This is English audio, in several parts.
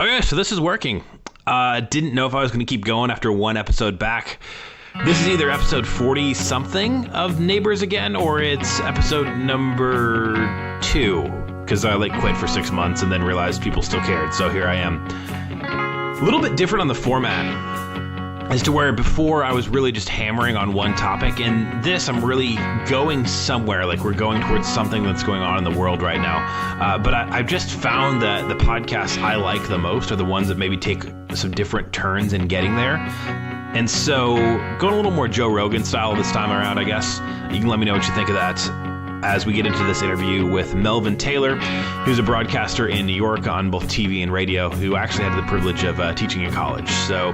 Okay, so this is working. Didn't know if I was going to keep going after one episode back. This is either episode 40-something of Neighbors Again, or it's episode number 2, because I quit for 6 months and then realized people still cared, so here I am. A little bit different on the format as to where before I was really just hammering on one topic, and this I'm really going somewhere, we're going towards something that's going on in the world right now. But I've just found that the podcasts I like the most are the ones that maybe take some different turns in getting there. And so going a little more Joe Rogan style this time around, I guess. You can let me know what you think of that as we get into this interview with Melvin Taylor, who's a broadcaster in New York on both TV and radio, who actually had the privilege of teaching in college. So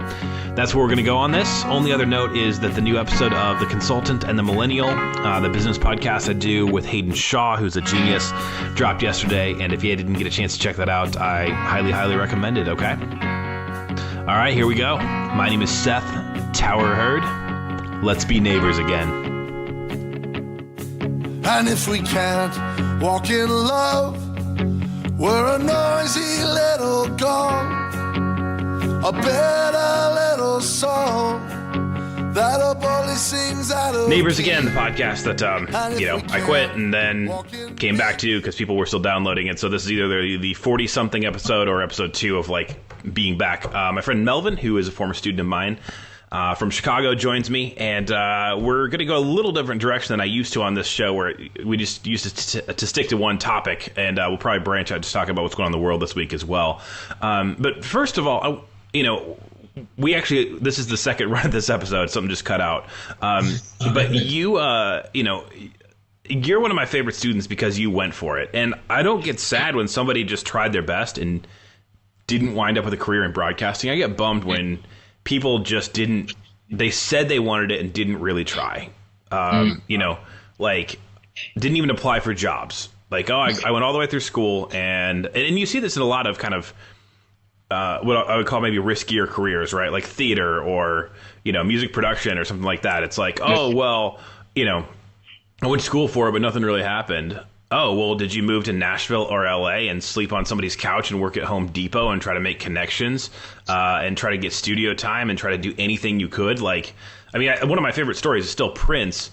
that's where we're going to go on this. Only other note is that the new episode of The Consultant and the Millennial, the business podcast I do with Hayden Shaw, who's a genius, dropped yesterday. And if you didn't get a chance to check that out, I highly, highly recommend it, okay? All right, here we go. My name is Seth Tower Hurd. Let's be neighbors again. And if we can't walk in love, we're a noisy little gong, a bitter little song that a bully sings out of. Neighbors Again, the podcast that I quit and then came back to because people were still downloading it. So this is either the 40-something episode or episode 2 of being back. My friend Melvin, who is a former student of mine, from Chicago, joins me, and we're going to go a little different direction than I used to on this show, where we just used to stick to one topic, and we'll probably branch out to talk about what's going on in the world this week as well. But first of all, we actually, this is the second run of this episode, something just cut out. But you're one of my favorite students because you went for it, and I don't get sad when somebody just tried their best and didn't wind up with a career in broadcasting. I get bummed when people just they said they wanted it and didn't really try. Didn't even apply for jobs. I went all the way through school, and you see this in a lot of kind of what I would call maybe riskier careers, right? Like theater or, music production or something like that. It's I went to school for it, but nothing really happened. Oh, well, did you move to Nashville or LA and sleep on somebody's couch and work at Home Depot and try to make connections and try to get studio time and try to do anything you could? One of my favorite stories is still Prince.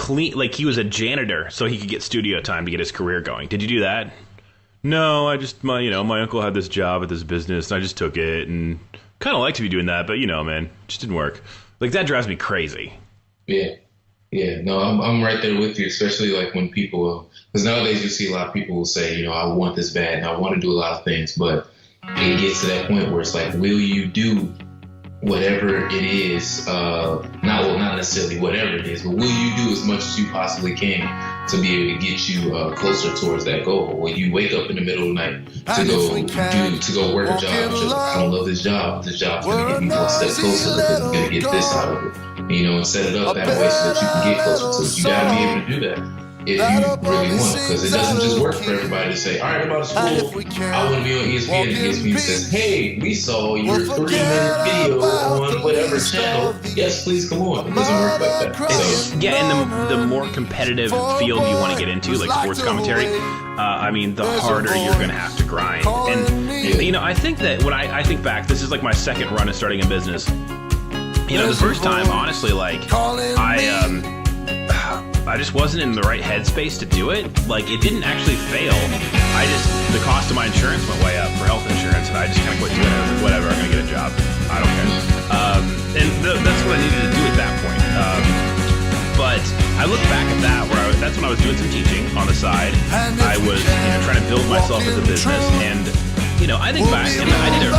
He was a janitor so he could get studio time to get his career going. Did you do that? No, my uncle had this job at this business and I just took it and kind of liked to be doing that, but man, it just didn't work. That drives me crazy. Yeah. Yeah, no, I'm right there with you, especially when people, because nowadays you see a lot of people will say, I want this bad and I want to do a lot of things, but it gets to that point where it's will you do whatever it is, not necessarily whatever it is, but will you do as much as you possibly can to be able to get you closer towards that goal? When you wake up in the middle of the night to go work a job, I don't love this job. This job's going to get me one step closer because I'm going to get this out of it. And set it up that way so that you can get closer to it. You got to be able to do that if you really want it, because it doesn't just work for everybody to say, all right, I'm out of school, I want to be on ESPN, and ESPN says, hey, we saw your 3-minute video on whatever channel, yes, please come on. It doesn't work like that. And the more competitive field you want to get into, like sports commentary, the harder you're going to have to grind. And I think that when I think back, this is my second run of starting a business. The first time, honestly, I just wasn't in the right headspace to do it. It didn't actually fail. The cost of my insurance went way up for health insurance, and I just kind of quit doing it. I was like, whatever, I'm going to get a job. I don't care. That's what I needed to do at that point. But I look back at that, that's when I was doing some teaching on the side. I was trying to build myself as a business, and I think back, and I did a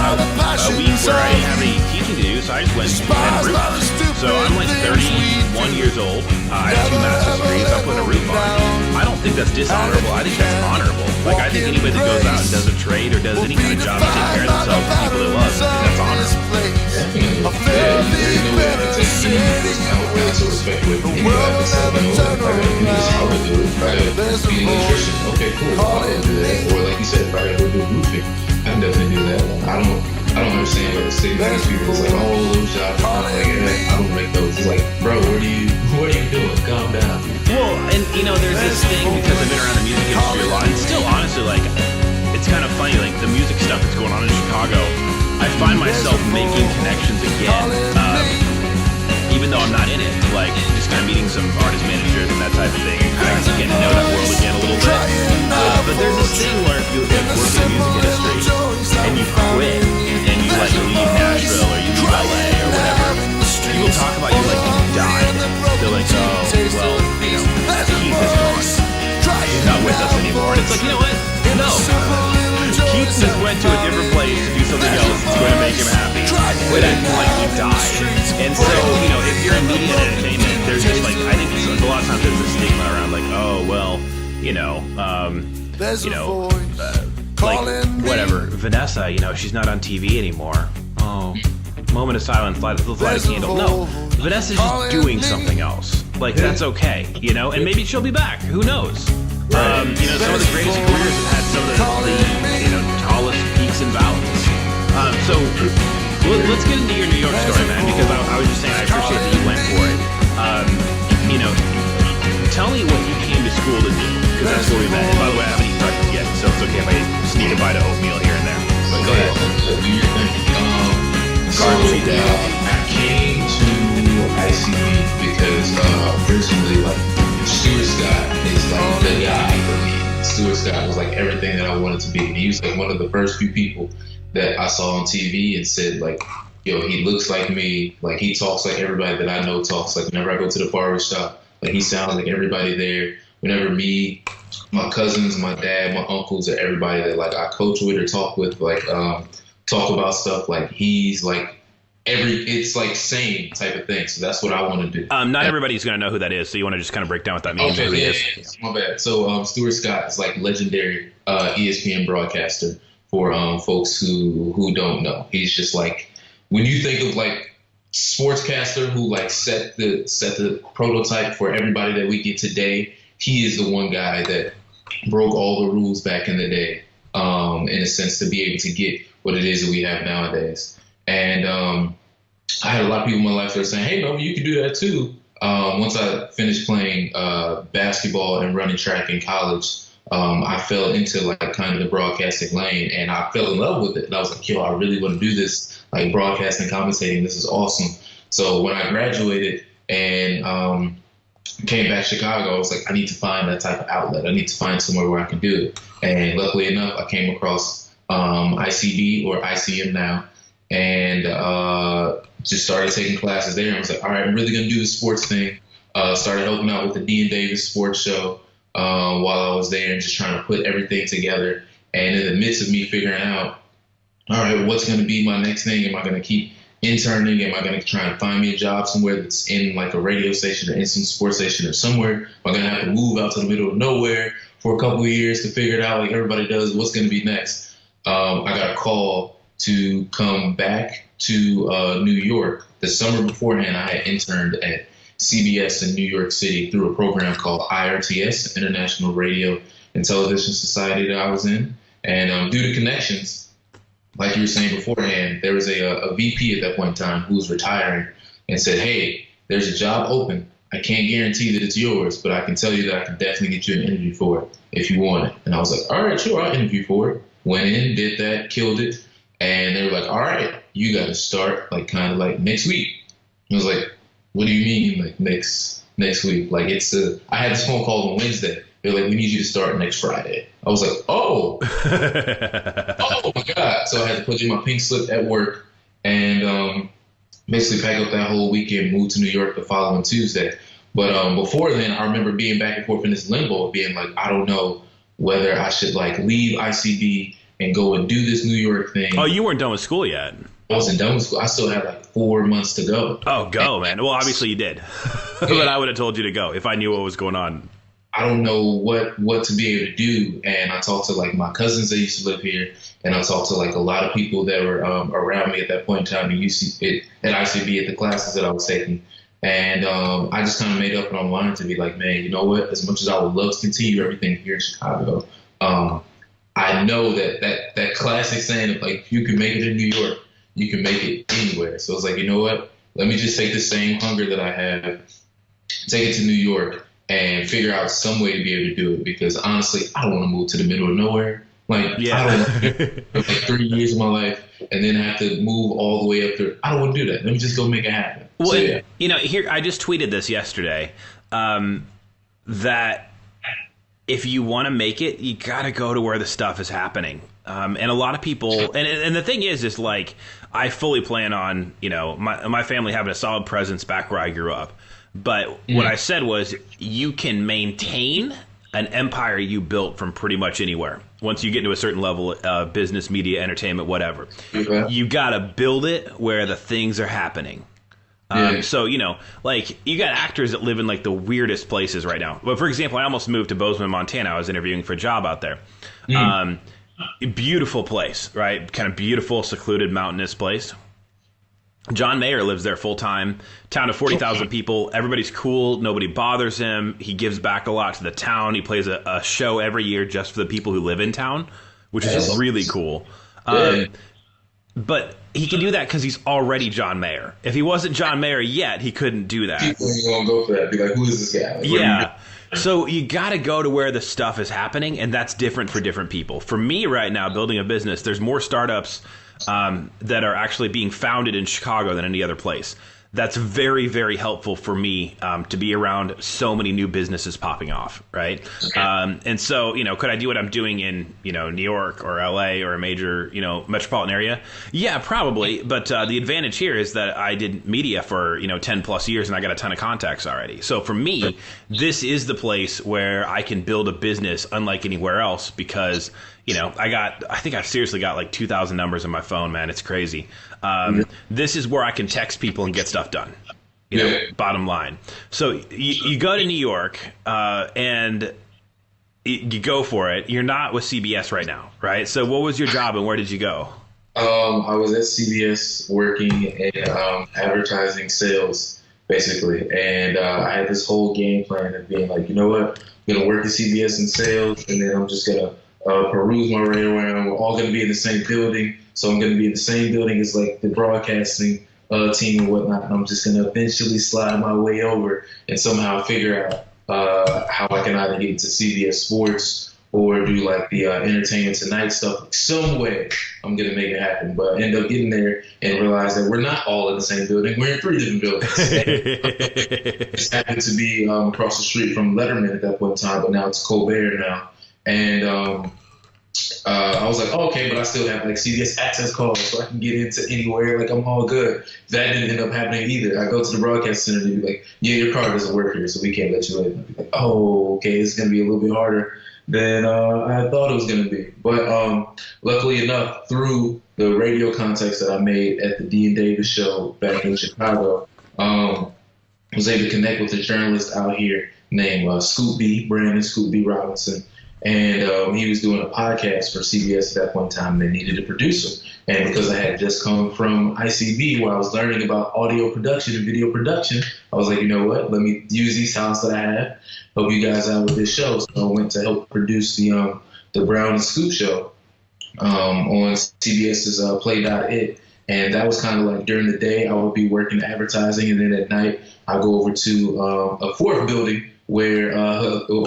week where I didn't have any teaching to do, so I just went and roofed. So I'm 31 years old. I have 2 master's degrees. I'm putting a roof on. I don't think that's dishonorable. I think that's honorable. I think anybody that goes out and does a trade or does any kind of job to take care of themselves and people they love, that's honorable. Okay, cool. Or like you said, if I gotta go do roofing, I can definitely do that. I don't understand the city of people. It's those jobs. I don't make those. It's bro, what are you doing? Calm down. Well, and there's this thing, because I've been around the music industry a lot, and still honestly, it's kind of funny, the music stuff that's going on in Chicago find myself making connections again, even though I'm not in it. Like, just kind of meeting some artist managers and that type of thing, and kind of getting to know that world again a little bit. But there's this thing where if you work in the music industry and you quit and you like leave Nashville or you leave LA or whatever, people talk about you like you died. They're like, oh, well, you know, Keith is gone. He's not with us anymore. And it's like, you know what? No. Keith just went to a different place to do something else that's going to make him happy. Quit acting like he died. And so, you know, if you're in media and entertainment, there's just like, I think a lot of times there's a stigma around like, oh, well, like, whatever. Vanessa, you know, she's not on TV anymore. Oh, moment of silence, light a candle. No, Vanessa's just doing something else. Like, that's okay, you know? And maybe she'll be back. Who knows? You know, some of the greatest careers have had some of the you know, tallest peaks and valleys. So let's get into your New York story, man, because I was just saying I appreciate that you went for it. You know, tell me what you came to school to do, because that's where we met. And by the way, I haven't eaten breakfast yet, so it's okay if I sneak a bite of oatmeal here and there. But go ahead. I came to ICB because originally, like, Stuart Scott is like the guy for me. Stuart Scott was like everything that I wanted to be. And he was like one of the first few people that I saw on TV and said, like, yo, he looks like me. Like, he talks like everybody that I know talks. Like, whenever I go to the barber shop, like, he sounds like everybody there. Whenever me, my cousins, my dad, my uncles, or everybody that like I coach with or talk with, like, talk about stuff, like, he's like it's like same type of thing. So that's what I want to do. Not everybody's going to know who that is, so you want to just kind of break down what that means. Okay, yeah, my bad. So Stuart Scott is like legendary ESPN broadcaster for folks who don't know. He's just like, when you think of like sportscaster who like set the prototype for everybody that we get today, he is the one guy that broke all the rules back in the day, in a sense, to be able to get what it is that we have nowadays. And I had a lot of people in my life that were saying, hey, Melvin, you can do that too. Once I finished playing basketball and running track in college, I fell into like kind of the broadcasting lane, and I fell in love with it. And I was like, yo, I really want to do this, like broadcasting, commentating. This is awesome. So when I graduated and came back to Chicago, I was like, I need to find that type of outlet. I need to find somewhere where I can do it. And luckily enough, I came across ICB, or ICM now, and just started taking classes there. I was like, all right, I'm really going to do the sports thing. Started helping out with the Dean Davis sports show while I was there, and just trying to put everything together. And in the midst of me figuring out, all right, what's going to be my next thing? Am I going to keep interning? Am I going to try and find me a job somewhere that's in like a radio station or in some sports station or somewhere? Am I going to have to move out to the middle of nowhere for a couple of years to figure it out like everybody does? What's going to be next? I got a call to come back to New York. The summer beforehand, I had interned at CBS in New York City through a program called IRTS, International Radio and Television Society, that I was in. And due to connections, like you were saying beforehand, there was a VP at that point in time who was retiring and said, hey, there's a job open. I can't guarantee that it's yours, but I can tell you that I can definitely get you an interview for it if you want it. And I was like, all right, sure, I'll interview for it. Went in, did that, killed it. And they were like, all right, you got to start like kind of like next week. I was like, what do you mean like next week? Like I had this phone call on Wednesday. They're like, we need you to start next Friday. I was like, oh, oh my God. So I had to put in my pink slip at work and basically pack up that whole weekend, move to New York the following Tuesday. But before then, I remember being back and forth in this limbo, being like, I don't know whether I should like leave ICB and go and do this New York thing. Oh, you weren't done with school yet. I wasn't done with school. I still had like 4 months to go. Oh, go, man. Well, obviously you did. But I would have told you to go if I knew what was going on. I don't know what to be able to do. And I talked to like my cousins that used to live here, and I talked to like a lot of people that were around me at that point in time at ICB at the classes that I was taking. And I just kind of made up in my mind to be like, man, you know what? As much as I would love to continue everything here in Chicago, I know that classic saying of like, if you can make it in New York, you can make it anywhere. So it's like, you know what? Let me just take the same hunger that I have, take it to New York, and figure out some way to be able to do it. Because honestly, I don't want to move to the middle of nowhere. Like, Yeah. I don't know, like 3 years of my life, and then I have to move all the way up there. I don't want to do that. Let me just go make it happen. Well, So, yeah. here I just tweeted this yesterday, that if you want to make it, you got to go to where the stuff is happening. And a lot of people, and the thing is like, I fully plan on, my family having a solid presence back where I grew up. But what I said was, you can maintain an empire you built from pretty much anywhere. Once you get to a certain level, business, media, entertainment, whatever, you got to build it where the things are happening. So, like, you got actors that live in like the weirdest places right now. But for example, I almost moved to Bozeman, Montana. I was interviewing for a job out there. Beautiful place, right? Kind of beautiful, secluded, mountainous place. John Mayer lives there full time. Town of 40,000 people. Everybody's cool. Nobody bothers him. He gives back a lot to the town. He plays a show every year just for the people who live in town, which is really cool. But he can do that because he's already John Mayer. If he wasn't John Mayer yet, he couldn't do that. People ain't gonna go for that. Be like, who is this guy? Like, yeah. So you got to go to where the stuff is happening, and that's different for different people. For me right now, building a business, there's more startups that are actually being founded in Chicago than any other place. That's very, very helpful for me to be around so many new businesses popping off, right? And so, could I do what I'm doing in, New York or LA or a major, metropolitan area? Yeah, probably. But the advantage here is that I did media for, 10 plus years and I got a ton of contacts already. So for me, this is the place where I can build a business unlike anywhere else because, I think I've seriously got like 2,000 numbers on my phone, man. It's crazy. This is where I can text people and get stuff done. Bottom line. So you go to New York and you go for it. You're not with CBS right now, right? So what was your job and where did you go? I was at CBS working in advertising sales, basically. And I had this whole game plan of being like, you know what? I'm going to work at CBS in sales, and then I'm just going to peruse my way around. We're all going to be in the same building. So I'm going to be in the same building as like the broadcasting team and whatnot. And I'm just going to eventually slide my way over and somehow figure out how I can either get into CBS Sports or do like the Entertainment Tonight stuff. Like some way I'm going to make it happen. But I end up getting there and realize that we're not all in the same building. We're in 3 different buildings. Just happened to be across the street from Letterman at that point in time, but now it's Colbert now. And I was like, oh, okay, but I still have like CBS access calls, so I can get into anywhere. Like I'm all good. That didn't end up happening either. I go to the broadcast center and be like, yeah, your card doesn't work here, so we can't let you in. I'd be like, oh, okay, it's gonna be a little bit harder than I thought it was gonna be. But luckily enough, through the radio contacts that I made at the Dean Davis show back in Chicago, was able to connect with a journalist out here named Scoop B, Brandon Scoop B Robinson. And he was doing a podcast for CBS at that point in time, and they needed a producer. And because I had just come from ICB, where I was learning about audio production and video production, I was like, you know what? Let me use these talents that I have, help you guys out with this show. So I went to help produce the Brown and Scoop show on CBS's Play.it. And that was kind of like during the day, I would be working advertising, and then at night, I go over to a fourth building where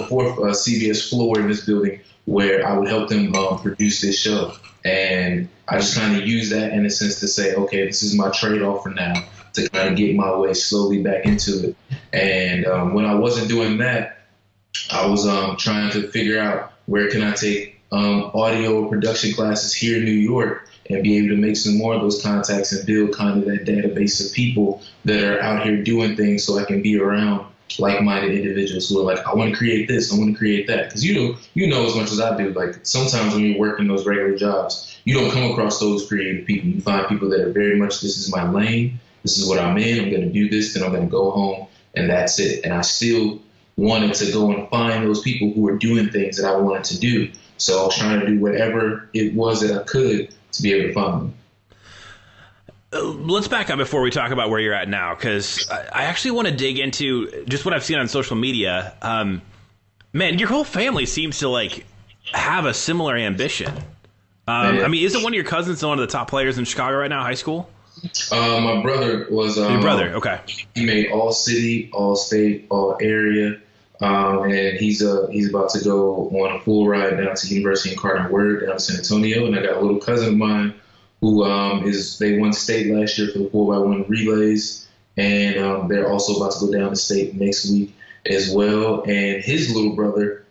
fourth CBS floor in this building where I would help them produce this show. And I just kind of use that in a sense to say, okay, this is my trade-off for now to kind of get my way slowly back into it. And when I wasn't doing that, I was trying to figure out where can I take audio production classes here in New York and be able to make some more of those contacts and build kind of that database of people that are out here doing things so I can be around like-minded individuals who are like, I want to create this, I want to create that. Because you know as much as I do, like sometimes when you're working those regular jobs, you don't come across those creative people. You find people that are very much, this is my lane, this is what I'm in, I'm going to do this, then I'm going to go home, and that's it. And I still wanted to go and find those people who were doing things that I wanted to do. So I was trying to do whatever it was that I could to be able to find them. Let's back up before we talk about where you're at now, because I actually want to dig into just what I've seen on social media. Man, your whole family seems to like have a similar ambition. I mean, isn't one of your cousins one of the top players in Chicago right now, high school? My brother was. Your brother, okay. He made all city, all state, all area. And he's about to go on a full ride down to University of Cardinal Word down in San Antonio. And I got a little cousin of mine who they won state last year for the 4x1 relays, and they're also about to go down to state next week as well. And his little brother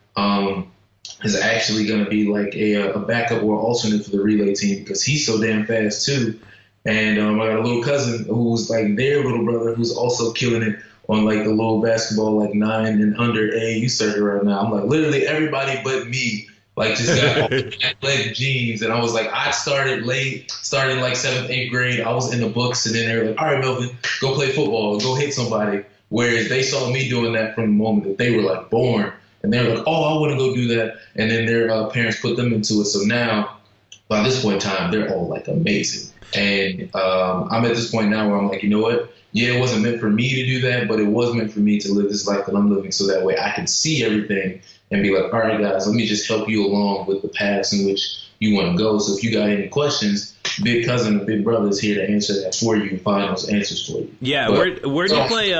is actually going to be like a backup or alternate for the relay team because he's so damn fast too. And I got a little cousin who's like their little brother who's also killing it on like the little basketball, like 9 and under AAU circuit right now. I'm like literally everybody but me, like just got athletic genes. And I was like, I started late, started like 7th, 8th grade. I was in the books and then they were like, all right, Melvin, go play football, go hit somebody. Whereas they saw me doing that from the moment that they were like born. And they were like, oh, I want to go do that. And then their parents put them into it. So now, by this point in time, they're all like amazing. And I'm at this point now where I'm like, you know what? Yeah, it wasn't meant for me to do that, but it was meant for me to live this life that I'm living so that way I can see everything and be like, all right, guys, let me just help you along with the paths in which you want to go. So if you got any questions, big cousin or big brother is here to answer that for you and find those answers for you. Yeah, but, where do you play?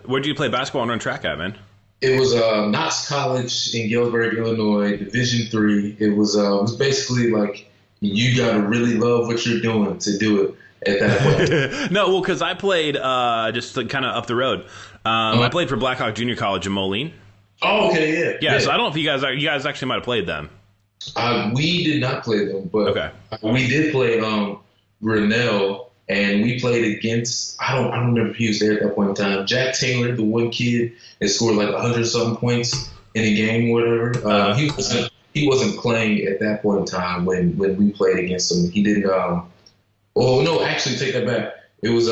Where do you play basketball and run track at, man? It was Knox College in Galesburg, Illinois, Division III. It was basically like you got to really love what you're doing to do it at that point. No, well, because I played just kind of up the road. I played for Blackhawk Junior College in Moline. Oh, okay, yeah. So I don't know if you guys actually might have played them. We did not play them, but okay. We did play Grinnell, and we played against, I don't remember if he was there at that point in time, Jack Taylor, the one kid that scored like 100-something points in a game or whatever. He wasn't playing at that point in time when we played against him. He didn't. Oh no, actually, take that back. It was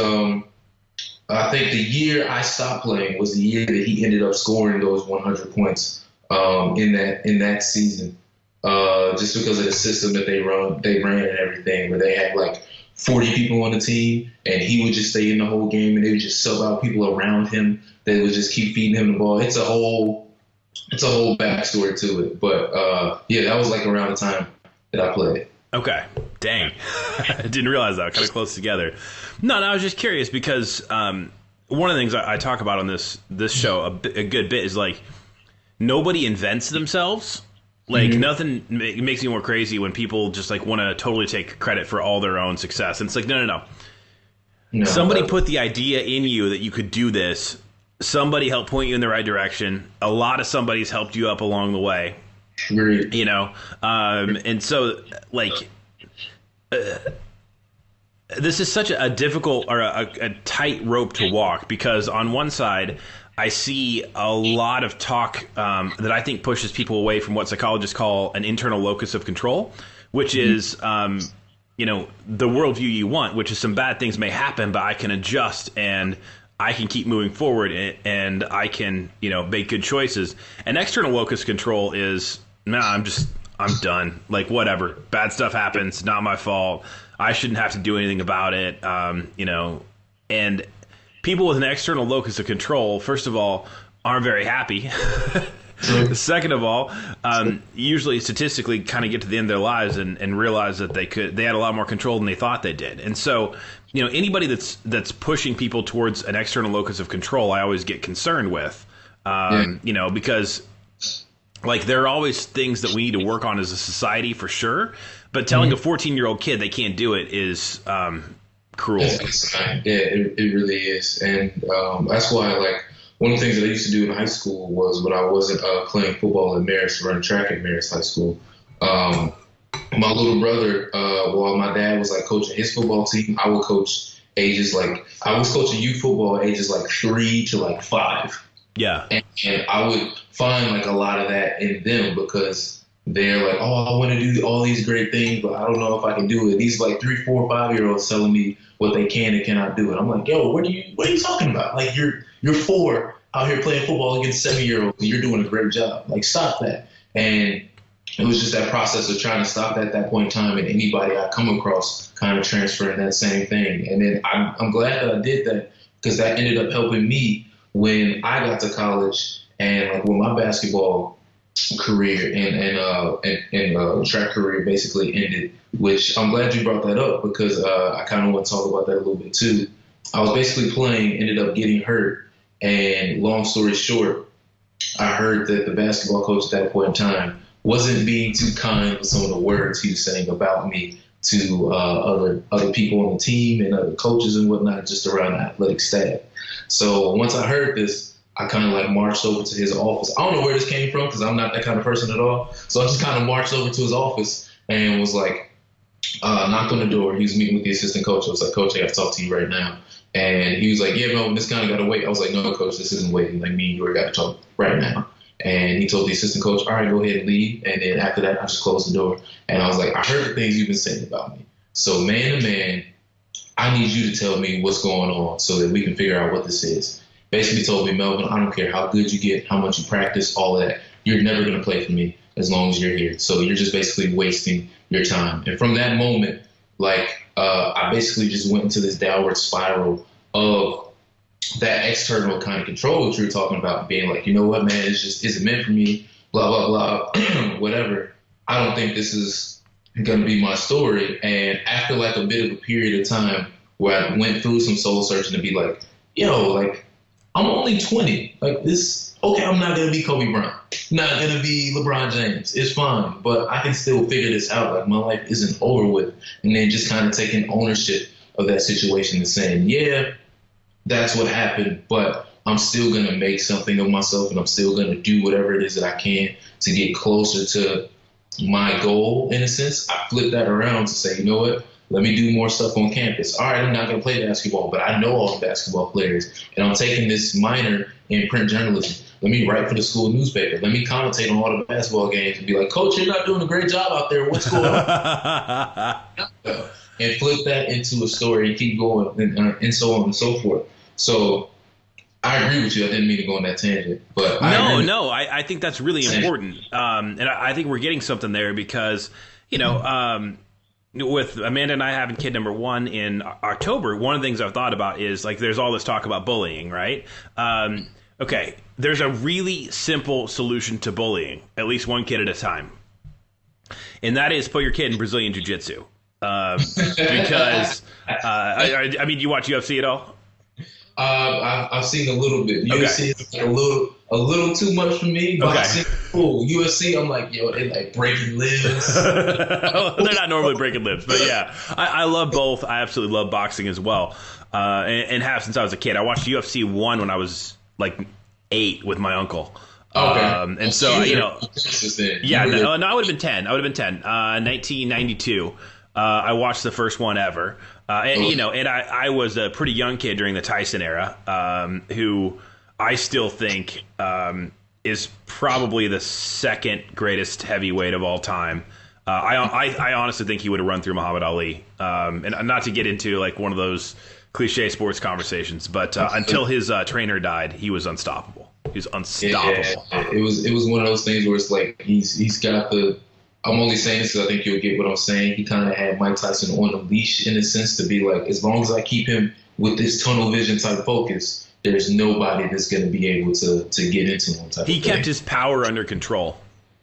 I think the year I stopped playing was the year that he ended up scoring those 100 points in that season. Just because of the system that they ran and everything, where they had like 40 people on the team, and he would just stay in the whole game, and they would just sub out people around him. They would just keep feeding him the ball. It's a whole backstory to it. But yeah, that was like around the time that I played. Okay. Dang. I didn't realize that. Kind of close together. No, I was just curious because one of the things I talk about on this show a good bit is like nobody invents themselves. Like nothing makes me more crazy when people just like want to totally take credit for all their own success. And it's like, no. Somebody put the idea in you that you could do this. Somebody helped point you in the right direction. A lot of somebody's helped you up along the way. Great. You know, and so like this is such a difficult or a tight rope to walk because on one side I see a lot of talk that I think pushes people away from what psychologists call an internal locus of control, which is you know, the worldview you want, which is some bad things may happen, but I can adjust and I can keep moving forward and I can, you know, make good choices. And external locus control is, I'm done. Like, whatever. Bad stuff happens. Not my fault. I shouldn't have to do anything about it. You know, and people with an external locus of control, first of all, aren't very happy. Second of all, usually statistically kind of get to the end of their lives and realize that they had a lot more control than they thought they did. And so, you know, anybody that's pushing people towards an external locus of control, I always get concerned with, you know, because like there are always things that we need to work on as a society for sure. But telling a 14-year-old kid they can't do it is cruel. Yeah, it really is. And that's why, like, one of the things that I used to do in high school was when I wasn't playing football at Marist, running track at Marist High School. My little brother, while my dad was like coaching his football team, I would coach ages like I was coaching youth football ages like 3 to like 5. Yeah, and I would find like a lot of that in them because they're like, oh, I want to do all these great things, but I don't know if I can do it. These like 3, 4, 5-year-olds telling me what they can and cannot do. And I'm like, yo, what are you talking about? Like you're 4 out here playing football against 7-year-olds and you're doing a great job. Like, stop that. And it was just that process of trying to stop that at that point in time, and anybody I come across kind of transferring that same thing. And then I'm glad that I did that because that ended up helping me when I got to college and like when my basketball career and track career basically ended, which I'm glad you brought that up because I kind of want to talk about that a little bit too. I was basically playing, ended up getting hurt, and long story short, I heard that the basketball coach at that point in time wasn't being too kind with some of the words he was saying about me to other people on the team and other coaches and whatnot, just around the athletic staff. So once I heard this, I kind of like marched over to his office. I don't know where this came from because I'm not that kind of person at all. So I just kind of marched over to his office and was like, knocked on the door. He was meeting with the assistant coach. I was like, Coach, I got to talk to you right now. And he was like, yeah, no, this kind of got to wait. I was like, no, Coach, this isn't waiting. Like, me and you got to talk right now. And he told the assistant coach, all right, go ahead and leave. And then after that, I just closed the door. And I was like, I heard the things you've been saying about me. So man to man, I need you to tell me what's going on so that we can figure out what this is. Basically told me, Melvin, I don't care how good you get, how much you practice, all that. You're never going to play for me as long as you're here. So you're just basically wasting your time. And from that moment, like, I basically just went into this downward spiral of that external kind of control that you were talking about, being like, you know what, man, it's just isn't meant for me, blah, blah, blah, whatever. I don't think this is going to be my story. And after like a bit of a period of time where I went through some soul searching to be like, yo, like, I'm only 20. Like this, okay, I'm not going to be Kobe Bryant. Not going to be LeBron James. It's fine. But I can still figure this out. Like my life isn't over with. And then just kind of taking ownership of that situation and saying, yeah, that's what happened, but I'm still going to make something of myself and I'm still going to do whatever it is that I can to get closer to my goal, in a sense. I flip that around to say, you know what, let me do more stuff on campus. All right, I'm not going to play basketball, but I know all the basketball players, and I'm taking this minor in print journalism. Let me write for the school newspaper. Let me commentate on all the basketball games and be like, Coach, you're not doing a great job out there. What's going on? And flip that into a story and keep going and so on and so forth. So I agree with you. I didn't mean to go on that tangent, but I think that's really important. And I think we're getting something there because, you know, with Amanda and I having kid number 1 in October, one of the things I've thought about is like, there's all this talk about bullying, right? Okay. There's a really simple solution to bullying, at least one kid at a time. And that is put your kid in Brazilian Jiu-Jitsu. Because, I mean, do you watch UFC at all? I've seen a little bit. UFC is like a little too much for me. But Okay. I've seen cool. UFC, I'm like, yo, they like breaking limbs. They're not normally breaking limbs, but yeah, I love both. I absolutely love boxing as well, and have since I was a kid. I watched UFC 1 when I was like 8 with my uncle. Okay. And so, you know, yeah, no, I would have been 10. 1992. I watched the first one ever. And, you know, and I was a pretty young kid during the Tyson era, who I still think is probably the second greatest heavyweight of all time. I honestly think he would have run through Muhammad Ali. And not to get into like one of those cliche sports conversations, but until his trainer died, he was unstoppable. He was unstoppable. Yeah, it was one of those things where it's like he's got the. I'm only saying this because I think you'll get what I'm saying. He kind of had Mike Tyson on a leash in a sense to be like, as long as I keep him with this tunnel vision type focus, there's nobody that's going to be able to get into him type He kept his power under control.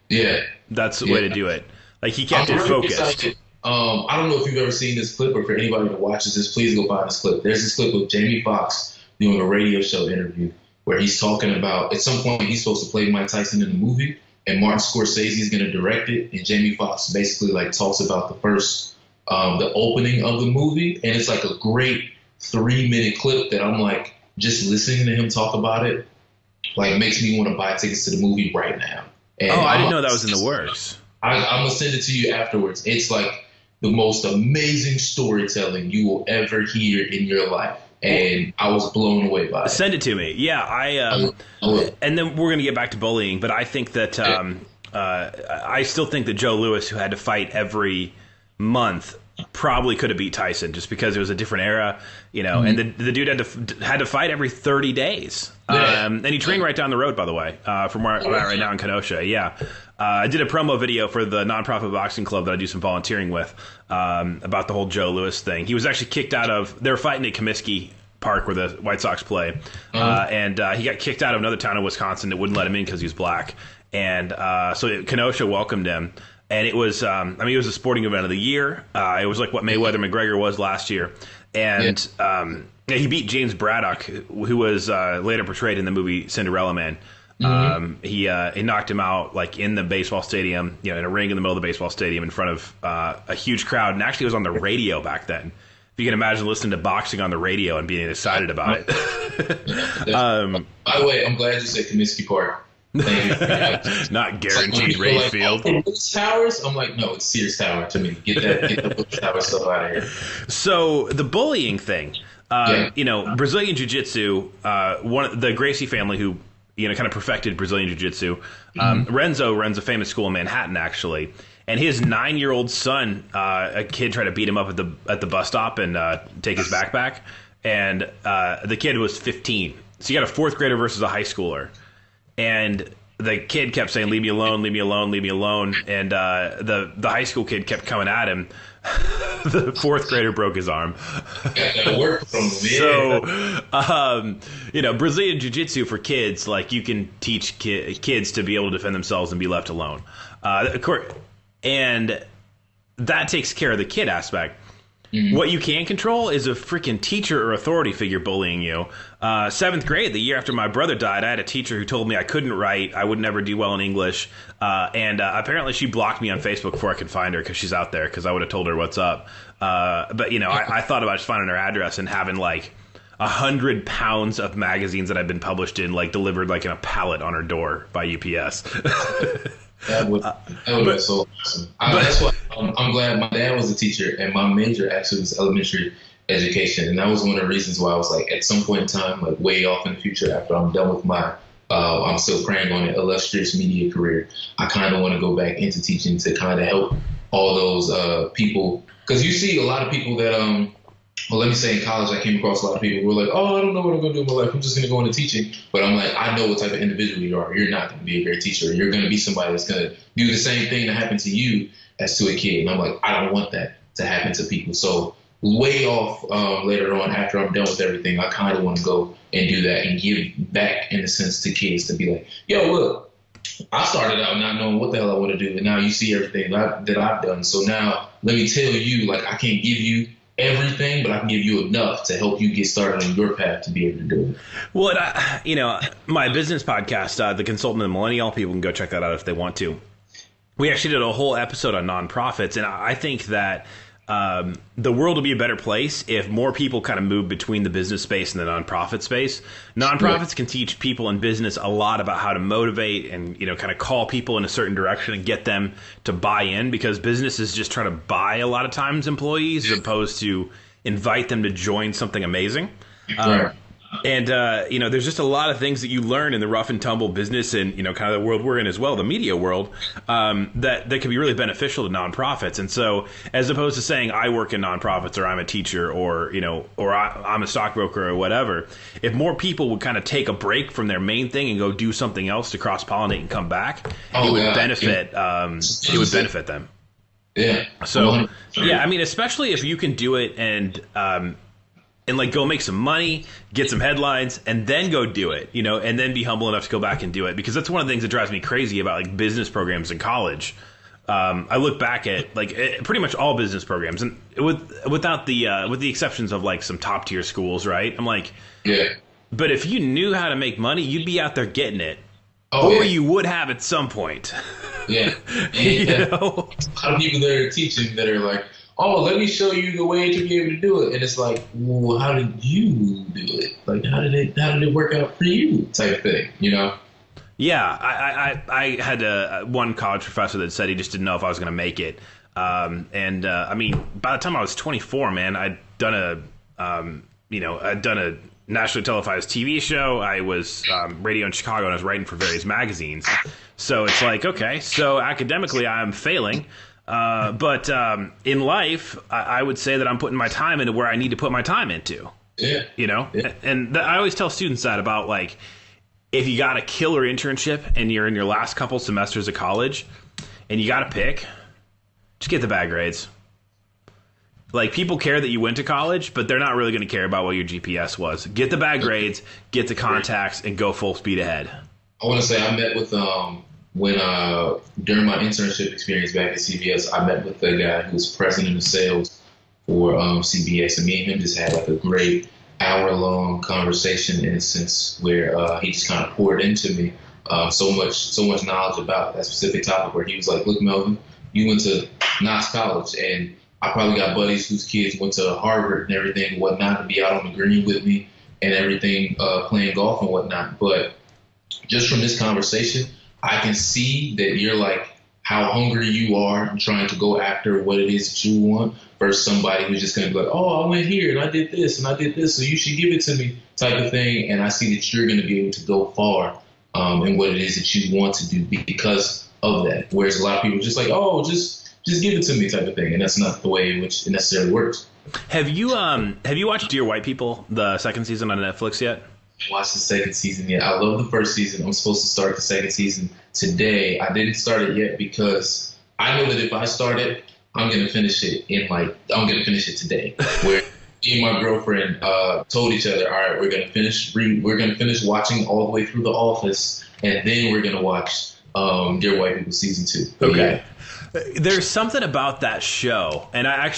Yeah. That's the way to do it. Like he kept it focused. Excited. I don't know if you've ever seen this clip, or for anybody that watches this, please go find this clip. There's this clip of Jamie Foxx doing a radio show interview where he's talking about, at some point he's supposed to play Mike Tyson in the movie. And Martin Scorsese is going to direct it, and Jamie Foxx basically like talks about the first, the opening of the movie, and it's like a great 3-minute clip that I'm like just listening to him talk about it, like makes me want to buy tickets to the movie right now. And I didn't know that was in the works. I'm gonna send it to you afterwards. It's like the most amazing storytelling you will ever hear in your life. And I was blown away by it. Send it to me. Yeah, and then we're going to get back to bullying, but I think that I still think that Joe Louis, who had to fight every month, probably could have beat Tyson just because it was a different era, you know. Mm-hmm. And the dude had to fight every 30 days. Yeah. And he trained right down the road, by the way, from where I'm at right now in Kenosha. Yeah. I did a promo video for the nonprofit boxing club that I do some volunteering with about the whole Joe Louis thing. He was actually kicked out of – they were fighting at Comiskey Park where the White Sox play. And he got kicked out of another town in Wisconsin that wouldn't let him in because he was black. And so Kenosha welcomed him. And it was it was a sporting event of the year. It was like what Mayweather-McGregor was last year. And he beat James Braddock, who was later portrayed in the movie Cinderella Man. He knocked him out like in the baseball stadium, in a ring in the middle of the baseball stadium in front of a huge crowd, and actually it was on the radio back then. If you can imagine listening to boxing on the radio and being excited about it. By the way, I'm glad you said Comiskey Park. Not guaranteed like, race field. Willis Towers? I'm like, no, it's Sears Tower to me. Get the Willis Towers stuff out of here. So the bullying thing, Brazilian Jiu-Jitsu, the Gracie family who, kind of perfected Brazilian Jiu-Jitsu. Renzo runs a famous school in Manhattan, actually. And his 9-year-old son, a kid tried to beat him up at the bus stop and take his backpack. And the kid was 15. So you got a fourth grader versus a high schooler. And the kid kept saying, leave me alone, leave me alone, leave me alone. And the high school kid kept coming at him. The fourth grader broke his arm. That worked from So, Brazilian Jiu-Jitsu for kids, like you can teach kids to be able to defend themselves and be left alone. Of course, and that takes care of the kid aspect. What you can control is a freaking teacher or authority figure bullying you. 7th grade, the year after my brother died, I had a teacher who told me I couldn't write, I would never do well in English, and apparently she blocked me on Facebook before I could find her because she's out there, because I would have told her what's up. But I thought about just finding her address and having like 100 pounds of magazines that I've been published in, like delivered like in a pallet on her door by UPS. That would be so awesome. That's why I'm glad my dad was a teacher, and my major actually was elementary education, and that was one of the reasons why I was like, at some point in time, like way off in the future, after I'm done with my, I'm still praying on an illustrious media career, I kind of want to go back into teaching to kind of help all those people, because you see a lot of people that let me say in college, I came across a lot of people who were like, oh, I don't know what I'm going to do in my life. I'm just going to go into teaching. But I'm like, I know what type of individual you are. You're not going to be a great teacher. You're going to be somebody that's going to do the same thing that happened to you as to a kid. And I'm like, I don't want that to happen to people. So way off later on, after I'm done with everything, I kind of want to go and do that and give back, in a sense, to kids, to be like, yo, look, I started out not knowing what the hell I want to do. And now you see everything that I've done. So now let me tell you, like, I can't give you everything, but I can give you enough to help you get started on your path to be able to do it. Well, my business podcast, The Consultant and the Millennial, people can go check that out if they want to. We actually did a whole episode on nonprofits, and I think that the world will be a better place if more people kind of move between the business space and the nonprofit space. Nonprofits can teach people in business a lot about how to motivate and, kind of call people in a certain direction and get them to buy in, because businesses just try to buy a lot of times employees as opposed to invite them to join something amazing. And, there's just a lot of things that you learn in the rough and tumble business and, kind of the world we're in as well, the media world, that can be really beneficial to nonprofits. And so as opposed to saying I work in nonprofits or I'm a teacher or I'm a stockbroker or whatever, if more people would kind of take a break from their main thing and go do something else to cross-pollinate and come back, it would benefit them. Yeah. So, yeah, I mean, especially if you can do it and like go make some money, get some headlines, and then go do it, and then be humble enough to go back and do it. Because that's one of the things that drives me crazy about like business programs in college. I look back at like pretty much all business programs, and with the exceptions of like some top tier schools, right? I'm like, yeah. But if you knew how to make money, you'd be out there getting it, or you would have at some point. Yeah. A lot of people that are teaching that are like, oh, let me show you the way to be able to do it. And it's like, well, how did you do it? Like, how did it work out for you type thing, Yeah, I had one college professor that said he just didn't know if I was going to make it. I mean, by the time I was 24, man, I'd done a nationally televised TV show. I was radio in Chicago, and I was writing for various magazines. So it's like, okay, so academically I'm failing. But in life, I would say that I'm putting my time into where I need to put my time into. Yeah. Yeah. And I always tell students that about like, if you got a killer internship and you're in your last couple semesters of college and you got to pick, just get the bad grades. Like, people care that you went to college, but they're not really going to care about what your GPS was. Get the bad grades, get the contacts, and go full speed ahead. I want to say I met with during my internship experience back at CBS, I met with the guy who was president of sales for CBS, and me and him just had like a great hour-long conversation in a sense where he just kind of poured into me so much knowledge about that specific topic, where he was like, look, Melvin, you went to Knox College, and I probably got buddies whose kids went to Harvard and everything and whatnot, to be out on the green with me and everything, playing golf and whatnot. But just from this conversation, I can see that you're like, how hungry you are and trying to go after what it is that you want, versus somebody who's just going to be like, oh, I went here and I did this and I did this, so you should give it to me type of thing. And I see that you're going to be able to go far in what it is that you want to do because of that. Whereas a lot of people are just like, oh, just give it to me type of thing. And that's not the way in which it necessarily works. Have you watched Dear White People, the second season on Netflix yet? Watched the second season yet. I love the first season. I'm supposed to start the second season today. I didn't start it yet because I know that if I start it, I'm gonna finish it today. Where me and my girlfriend told each other, all right, we're gonna finish watching all the way through The Office, and then we're gonna watch Dear White People season 2. But okay. Yeah. There's something about that show, and I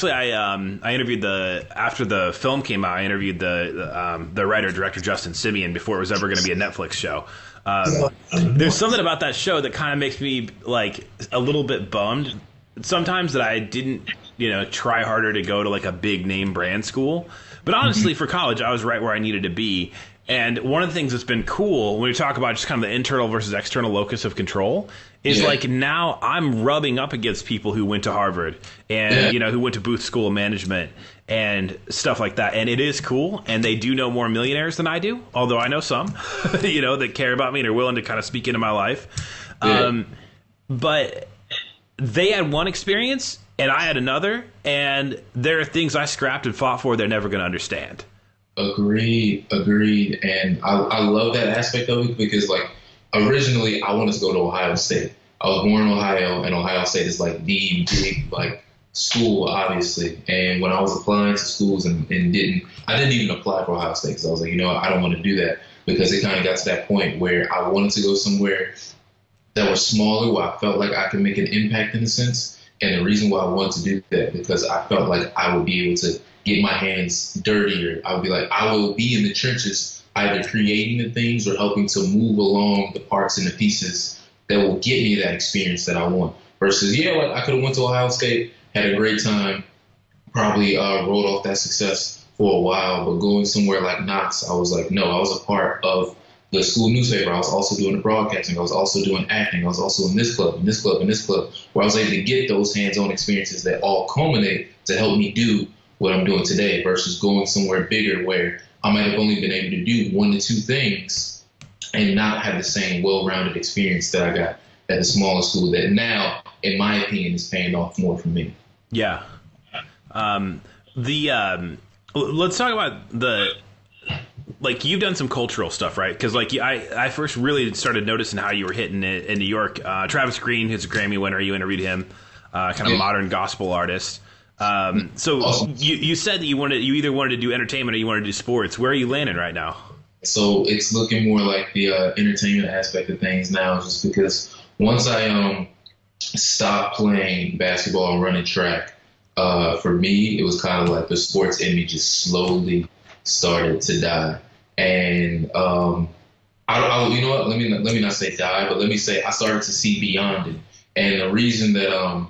interviewed after the film came out. I interviewed the writer director Justin Simeon before it was ever going to be a Netflix show. There's something about that show that kind of makes me like a little bit bummed sometimes that I didn't try harder to go to like a big name brand school. But honestly, for college, I was right where I needed to be. And one of the things that's been cool when we talk about just kind of the internal versus external locus of control is like now I'm rubbing up against people who went to Harvard and, who went to Booth School of Management and stuff like that. And it is cool. And they do know more millionaires than I do, although I know some, that care about me and are willing to kind of speak into my life. Yeah. But they had one experience and I had another. And there are things I scrapped and fought for they're never going to understand. Agreed. And I love that aspect of it because, like, originally I wanted to go to Ohio State. I was born in Ohio, and Ohio State is like the big like school, obviously. And when I was applying to schools I didn't even apply for Ohio State because I was like, I don't want to do that, because it kind of got to that point where I wanted to go somewhere that was smaller, where I felt like I could make an impact in a sense. And the reason why I wanted to do that because I felt like I would be able to get my hands dirtier. I would be like, I will be in the trenches, either creating the things or helping to move along the parts and the pieces that will get me that experience that I want. Versus, like I could have went to Ohio State, had a great time, probably rolled off that success for a while, but going somewhere like Knox, I was like, no, I was a part of the school newspaper. I was also doing the broadcasting. I was also doing acting. I was also in this club, and this club, and this club, where I was able to get those hands-on experiences that all culminate to help me do what I'm doing today, versus going somewhere bigger where I might have only been able to do 1 to 2 things and not have the same well-rounded experience that I got at the smaller school that now, in my opinion, is paying off more for me. Yeah. Let's talk about you've done some cultural stuff, right? Because I first really started noticing how you were hitting it in New York. Travis Green, who's a Grammy winner, you interviewed him, kind of modern gospel artist. So awesome. You said that you either wanted to do entertainment or you wanted to do sports. Where are you landing right now? So it's looking more like the entertainment aspect of things now, just because once I stopped playing basketball and running track, for me, it was kind of like the sports in me just slowly started to die. And I you know what? Let me not say die, but let me say I started to see beyond it. And the reason that I'm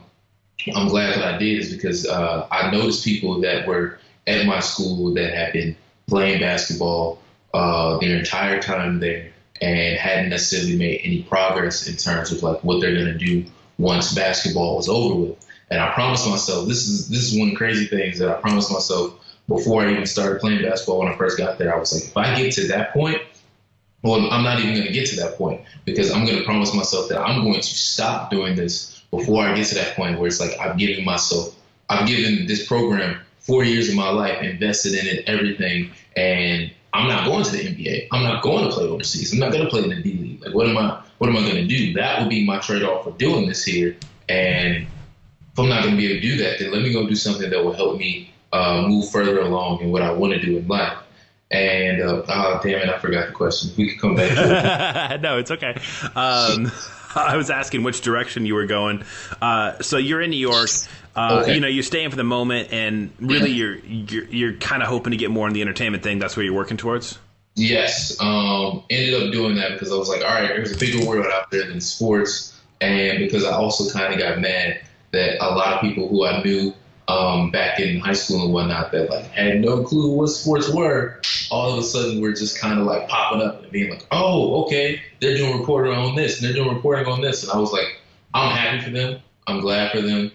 glad that I did is because I noticed people that were at my school that had been playing basketball their entire time there and hadn't necessarily made any progress in terms of like what they're going to do once basketball was over with. And I promised myself, this is one of the crazy things that I promised myself before I even started playing basketball when I first got there. I was like, if I get to that point, well, I'm not even going to get to that point, because I'm going to promise myself that I'm going to stop doing this before I get to that point where it's like I've given this program 4 years of my life, invested in it, everything, and I'm not going to the NBA. I'm not going to play overseas. I'm not going to play in the D League. Like, what am I going to do? That would be my trade-off for doing this here. And if I'm not going to be able to do that, then let me go do something that will help me move further along in what I want to do in life. And damn it, I forgot the question. We could come back to it. No, it's okay. I was asking which direction you were going. So you're in New York. Okay. You're staying for the moment, and really you're kind of hoping to get more in the entertainment thing. That's where you're working towards? Yes. Ended up doing that because I was like, all right, there's a bigger world out there than sports. And because I also kind of got mad that a lot of people who I knew back in high school and whatnot that like had no clue what sports were, all of a sudden we're just kind of like popping up and being like, oh, okay, they're doing reporting on this and they're doing reporting on this. And I was like, I'm happy for them. I'm glad for them.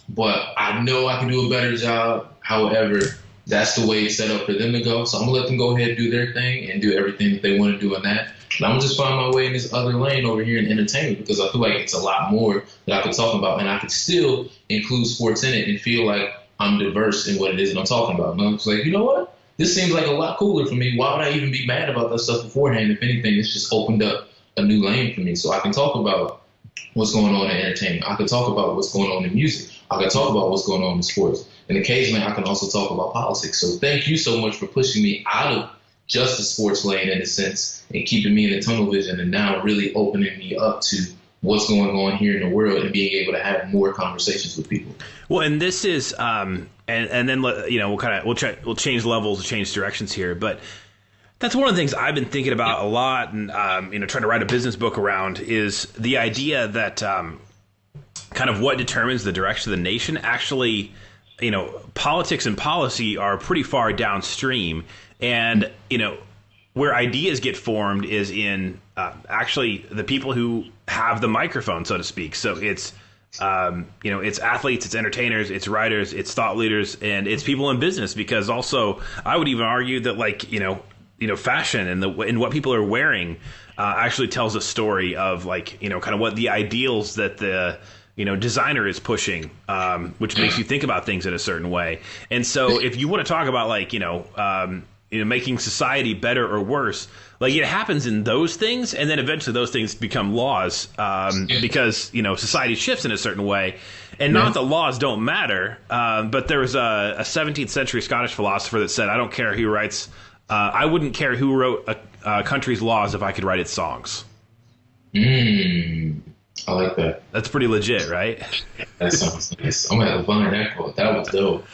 But I know I can do a better job. However, that's the way it's set up for them to go. So I'm going to let them go ahead and do their thing and do everything that they want to do in that. And I'm going to just find my way in this other lane over here in entertainment because I feel like it's a lot more that I could talk about. And I could still include sports in it and feel like I'm diverse in what it is that I'm talking about. And I'm just like, you know what? This seems like a lot cooler for me. Why would I even be mad about that stuff beforehand? If anything, it's just opened up a new lane for me. So I can talk about what's going on in entertainment. I can talk about what's going on in music. I can talk about what's going on in sports. And occasionally I can also talk about politics. So thank you so much for pushing me out of just the sports lane in a sense and keeping me in the tunnel vision and now really opening me up to what's going on here in the world and being able to have more conversations with people. Well, and this is, and then, you know, we'll change levels, change directions here, but that's one of the things I've been thinking about a lot and, you know, trying to write a business book around is the idea that kind of what determines the direction of the nation. Actually, you know, politics and policy are pretty far downstream. And, you know, where ideas get formed is in actually the people who have the microphone, so to speak. So it's, you know, it's athletes, it's entertainers, it's writers, it's thought leaders, and it's people in business. Because also, I would even argue that, like, you know, fashion and what people are wearing actually tells a story of, like, you know, kind of what the ideals that the, you know, designer is pushing, which makes you think about things in a certain way. And so if you want to talk about, like, you know, making society better or worse, like, it happens in those things, and then eventually those things become laws because, you know, society shifts in a certain way. And not that laws don't matter, but there was a 17th century Scottish philosopher that said, I don't care who writes, I wouldn't care who wrote a country's laws if I could write its songs. I like that. That's pretty legit, right? That sounds nice. I'm going to have to find that quote. That was dope.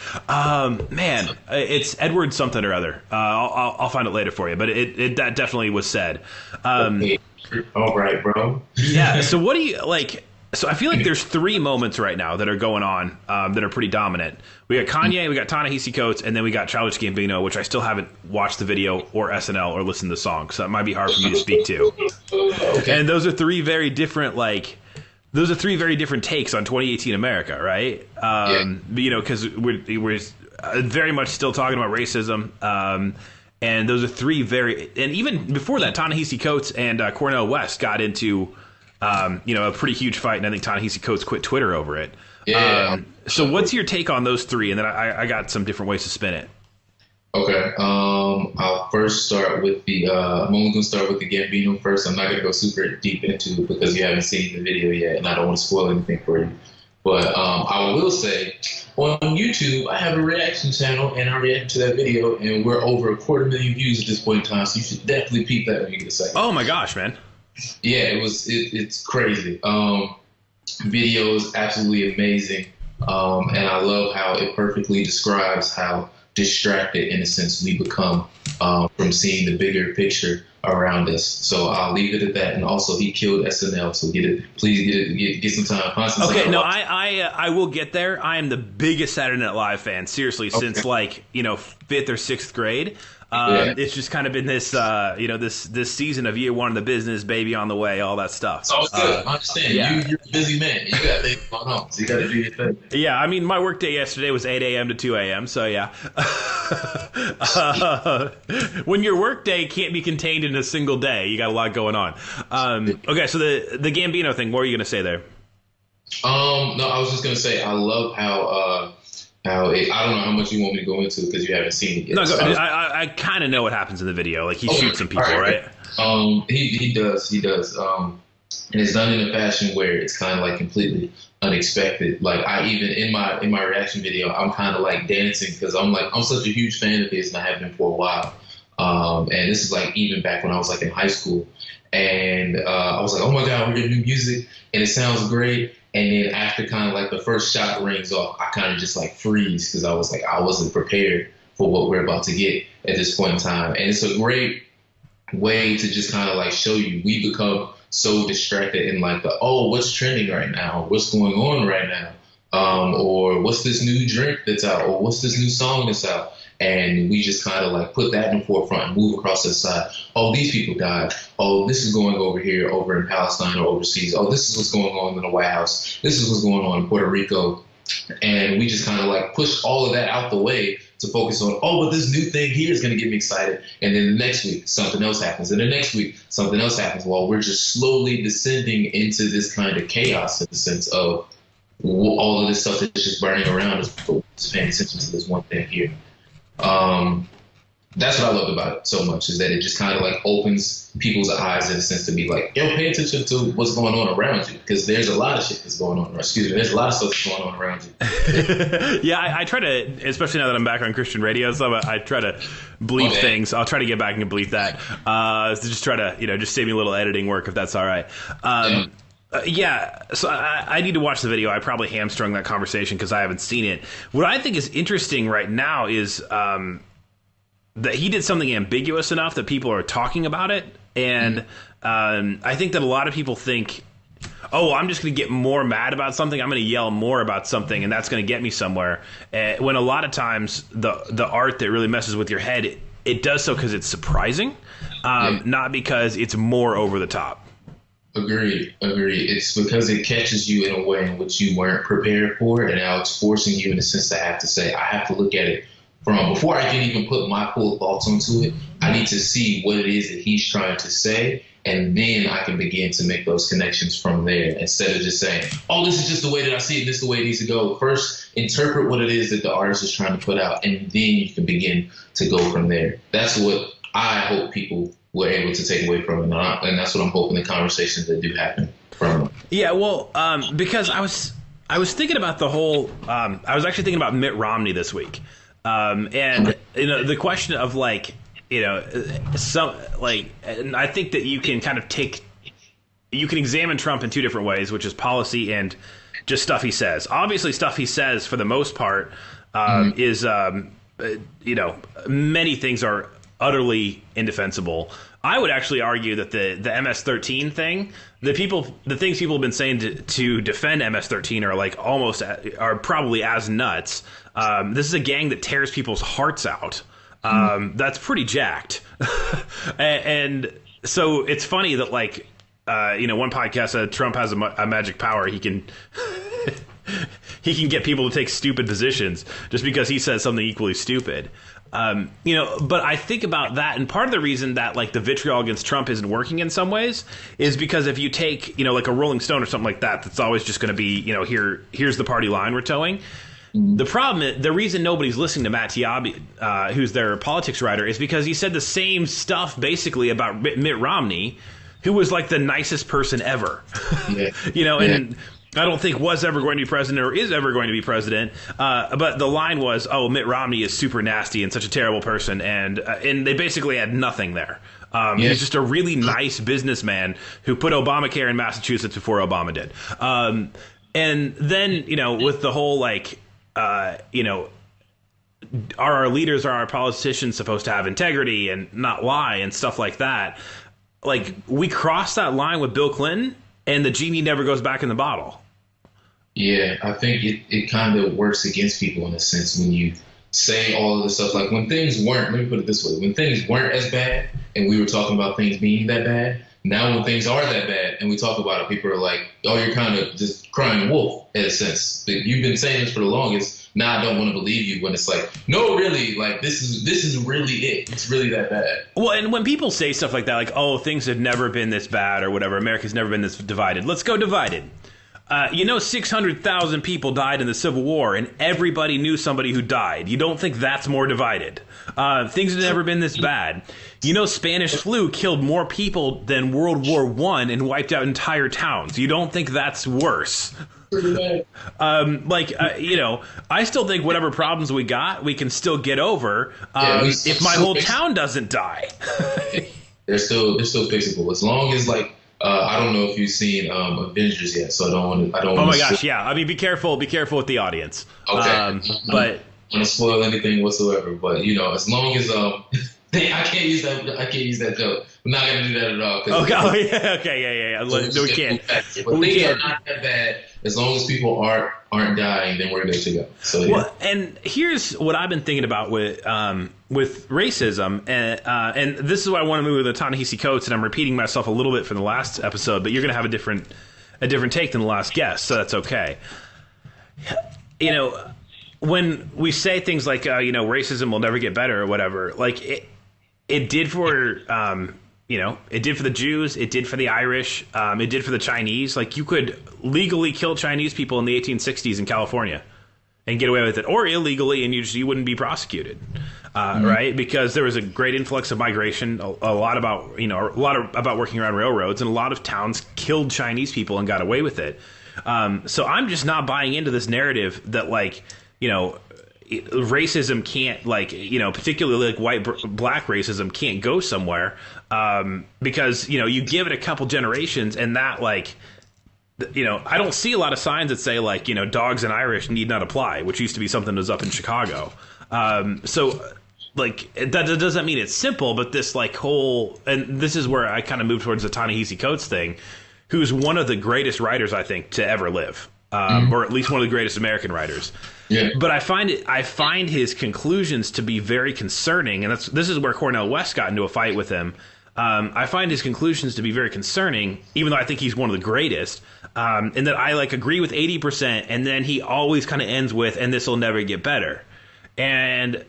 Man, it's Edward something or other. I'll find it later for you, but that definitely was said. Okay. All right, bro. Yeah. So what do you like? So I feel like there's three moments right now that are going on that are pretty dominant. We got Kanye, we got Ta-Nehisi Coates, and then we got Childish Gambino, which I still haven't watched the video or SNL or listened to the song, so that might be hard for me to speak to. Okay. And those are three very different, takes on 2018 America, right? You know, because we're very much still talking about racism. And those are three and even before that, Ta-Nehisi Coates and Cornel West got into, you know, a pretty huge fight, and I think Ta-Nehisi Coates quit Twitter over it. So what's your take on those three? And then I got some different ways to spin it. Okay. I'll first start with I'm only going to start with the Gambino first. I'm not going to go super deep into it because you haven't seen the video yet, and I don't want to spoil anything for you. But I will say, on YouTube, I have a reaction channel, and I reacted to that video, and we're over 250,000 views at this point in time, so you should definitely peep that when you get a second. Oh, my gosh, man. Yeah, it's crazy. Video is absolutely amazing, and I love how it perfectly describes how distracted, in a sense, we become from seeing the bigger picture around us. So I'll leave it at that. And also, he killed SNL, so please get some time. Find some okay, time. No, I will get there. I am the biggest Saturday Night Live fan, seriously, since like, you know, 5th or 6th grade. It's just kind of been this, you know, this season of year one of the business, baby on the way, all that stuff. Oh, good. I understand. Yeah. You're a busy man. You got things going on, so you got to do your thing. Yeah, I mean, my work day yesterday was 8 a.m. to 2 a.m., so yeah. When your work day can't be contained in a single day, you got a lot going on. Okay, so the Gambino thing, what were you going to say there? No, I was just going to say I love how I don't know how much you want me to go into it because you haven't seen it yet. No, I kind of know what happens in the video. Like, he shoots some people, right? He does. And it's done in a fashion where it's kind of like completely unexpected. Like, I even in my reaction video, I'm kind of like dancing because I'm such a huge fan of his, and I have been for a while. And this is like even back when I was like in high school, and I was like, oh my God, we're getting new music, and it sounds great. And then after kind of like the first shot rings off, I kind of just like freeze because I was like, I wasn't prepared for what we're about to get at this point in time. And it's a great way to just kind of like show you. We become so distracted in like what's trending right now? What's going on right now? Or what's this new drink that's out? Or what's this new song that's out? And we just kind of like put that in the forefront and move across to the side. Oh, these people died. Oh, this is going over here, over in Palestine or overseas. Oh, this is what's going on in the White House. This is what's going on in Puerto Rico. And we just kind of like push all of that out the way to focus on, but this new thing here is going to get me excited. And then the next week, something else happens. And the next week, something else happens. While we're just slowly descending into this kind of chaos in the sense of all of this stuff that's just burning around us, just paying attention to this one thing here. That's what I love about it so much, is that it just kind of like opens people's eyes in a sense to be like, pay attention to what's going on around you, because there's a lot of shit that's going on. There's a lot of stuff that's going on around you. Yeah, I try to, especially now that I'm back on Christian radio, so I try to bleep things. I'll try to get back and bleep that. To just try to, just save me a little editing work if that's all right. So I need to watch the video. I probably hamstrung that conversation because I haven't seen it. What I think is interesting right now is that he did something ambiguous enough that people are talking about it. And I think that a lot of people think, I'm just going to get more mad about something. I'm going to yell more about something, and that's going to get me somewhere. When a lot of times the art that really messes with your head, it does so because it's surprising, not because it's more over the top. Agreed. It's because it catches you in a way in which you weren't prepared for, and now it's forcing you in a sense to have to say, I have to look at it from before I can even put my full thoughts onto it. I need to see what it is that he's trying to say, and then I can begin to make those connections from there, instead of just saying, this is just the way that I see it, this is the way it needs to go. First, interpret what it is that the artist is trying to put out, and then you can begin to go from there. That's what I hope people were able to take away from it, and that's what I'm hoping the conversations that do happen from it. Yeah, well, because I was thinking about the whole I was actually thinking about Mitt Romney this week. And the question of and I think that you can kind of you can examine Trump in two different ways, which is policy and just stuff he says. Obviously, stuff he says for the most part is many things are utterly indefensible. I would actually argue that the MS-13 thing, the things people have been saying to defend MS-13 are probably as nuts. This is a gang that tears people's hearts out. That's pretty jacked. And so it's funny that one podcast said Trump has a magic power. He can he can get people to take stupid positions just because he says something equally stupid. But I think about that, and part of the reason that the vitriol against Trump isn't working in some ways is because if you take, like a Rolling Stone or something like that, that's always just going to be, here's the party line we're towing. The problem is, the reason nobody's listening to Matt Taibbi, who's their politics writer, is because he said the same stuff basically about Mitt Romney, who was the nicest person ever. Yeah. And I don't think was ever going to be president or is ever going to be president. But the line was, Mitt Romney is super nasty and such a terrible person. And they basically had nothing there. He's just a really nice businessman who put Obamacare in Massachusetts before Obama did. And then, with the whole are our leaders, are our politicians supposed to have integrity and not lie and stuff like that? We crossed that line with Bill Clinton, and the genie never goes back in the bottle. Yeah, I think it kind of works against people in a sense when you say all of this stuff. When things weren't, let me put it this way, when things weren't as bad and we were talking about things being that bad, now when things are that bad and we talk about it, people are like, you're kind of just crying wolf in a sense. You've been saying this for the longest. Now I don't want to believe you, when it's no, really, this is really it. It's really that bad. Well, and when people say stuff like that, things have never been this bad or whatever, America's never been this divided. Let's go divided. 600,000 people died in the Civil War, and everybody knew somebody who died. You don't think that's more divided? Things have never been this bad. Spanish flu killed more people than World War I and wiped out entire towns. You don't think that's worse? I still think whatever problems we got, we can still get over if my whole town doesn't die. They're still fixable, as long as I don't know if you've seen Avengers yet, so I don't want to. Oh my gosh, yeah. I mean, be careful with the audience. Okay. But I don't want to spoil anything whatsoever. But as long as I can't use that. I can't use that joke. I'm not gonna do that at all. Okay. Oh, yeah. Okay. Yeah. No, we can't. But things are not that bad. As long as people aren't dying, then we're good to go. So yeah. Well, and here's what I've been thinking about with racism, and this is why I want to move with the Ta-Nehisi Coates, and I'm repeating myself a little bit from the last episode, but you're going to have a different take than the last guest, so that's okay. You know, when we say things like racism will never get better or whatever, like it did for it did for the Jews, it did for the Irish, it did for the Chinese. Like, you could legally kill Chinese people in the 1860s in California and get away with it, or illegally, and you wouldn't be prosecuted, right? Because there was a great influx of migration, a lot about working around railroads, and a lot of towns killed Chinese people and got away with it. So I'm just not buying into this narrative that, like, racism can't, particularly like black racism can't go somewhere, because you give it a couple generations, and that, like, I don't see a lot of signs that say, like, dogs and Irish need not apply, which used to be something that was up in Chicago. So, like, that doesn't mean it's simple, but this, like, whole, and this is where I kind of move towards the Ta-Nehisi Coates thing, who's one of the greatest writers, I think, to ever live, or at least one of the greatest American writers. Yeah. But I find his conclusions to be very concerning, and this is where Cornel West got into a fight with him. I find his conclusions to be very concerning, even though I think he's one of the greatest, and that I, like, agree with 80%, and then he always kind of ends with, and this will never get better. And,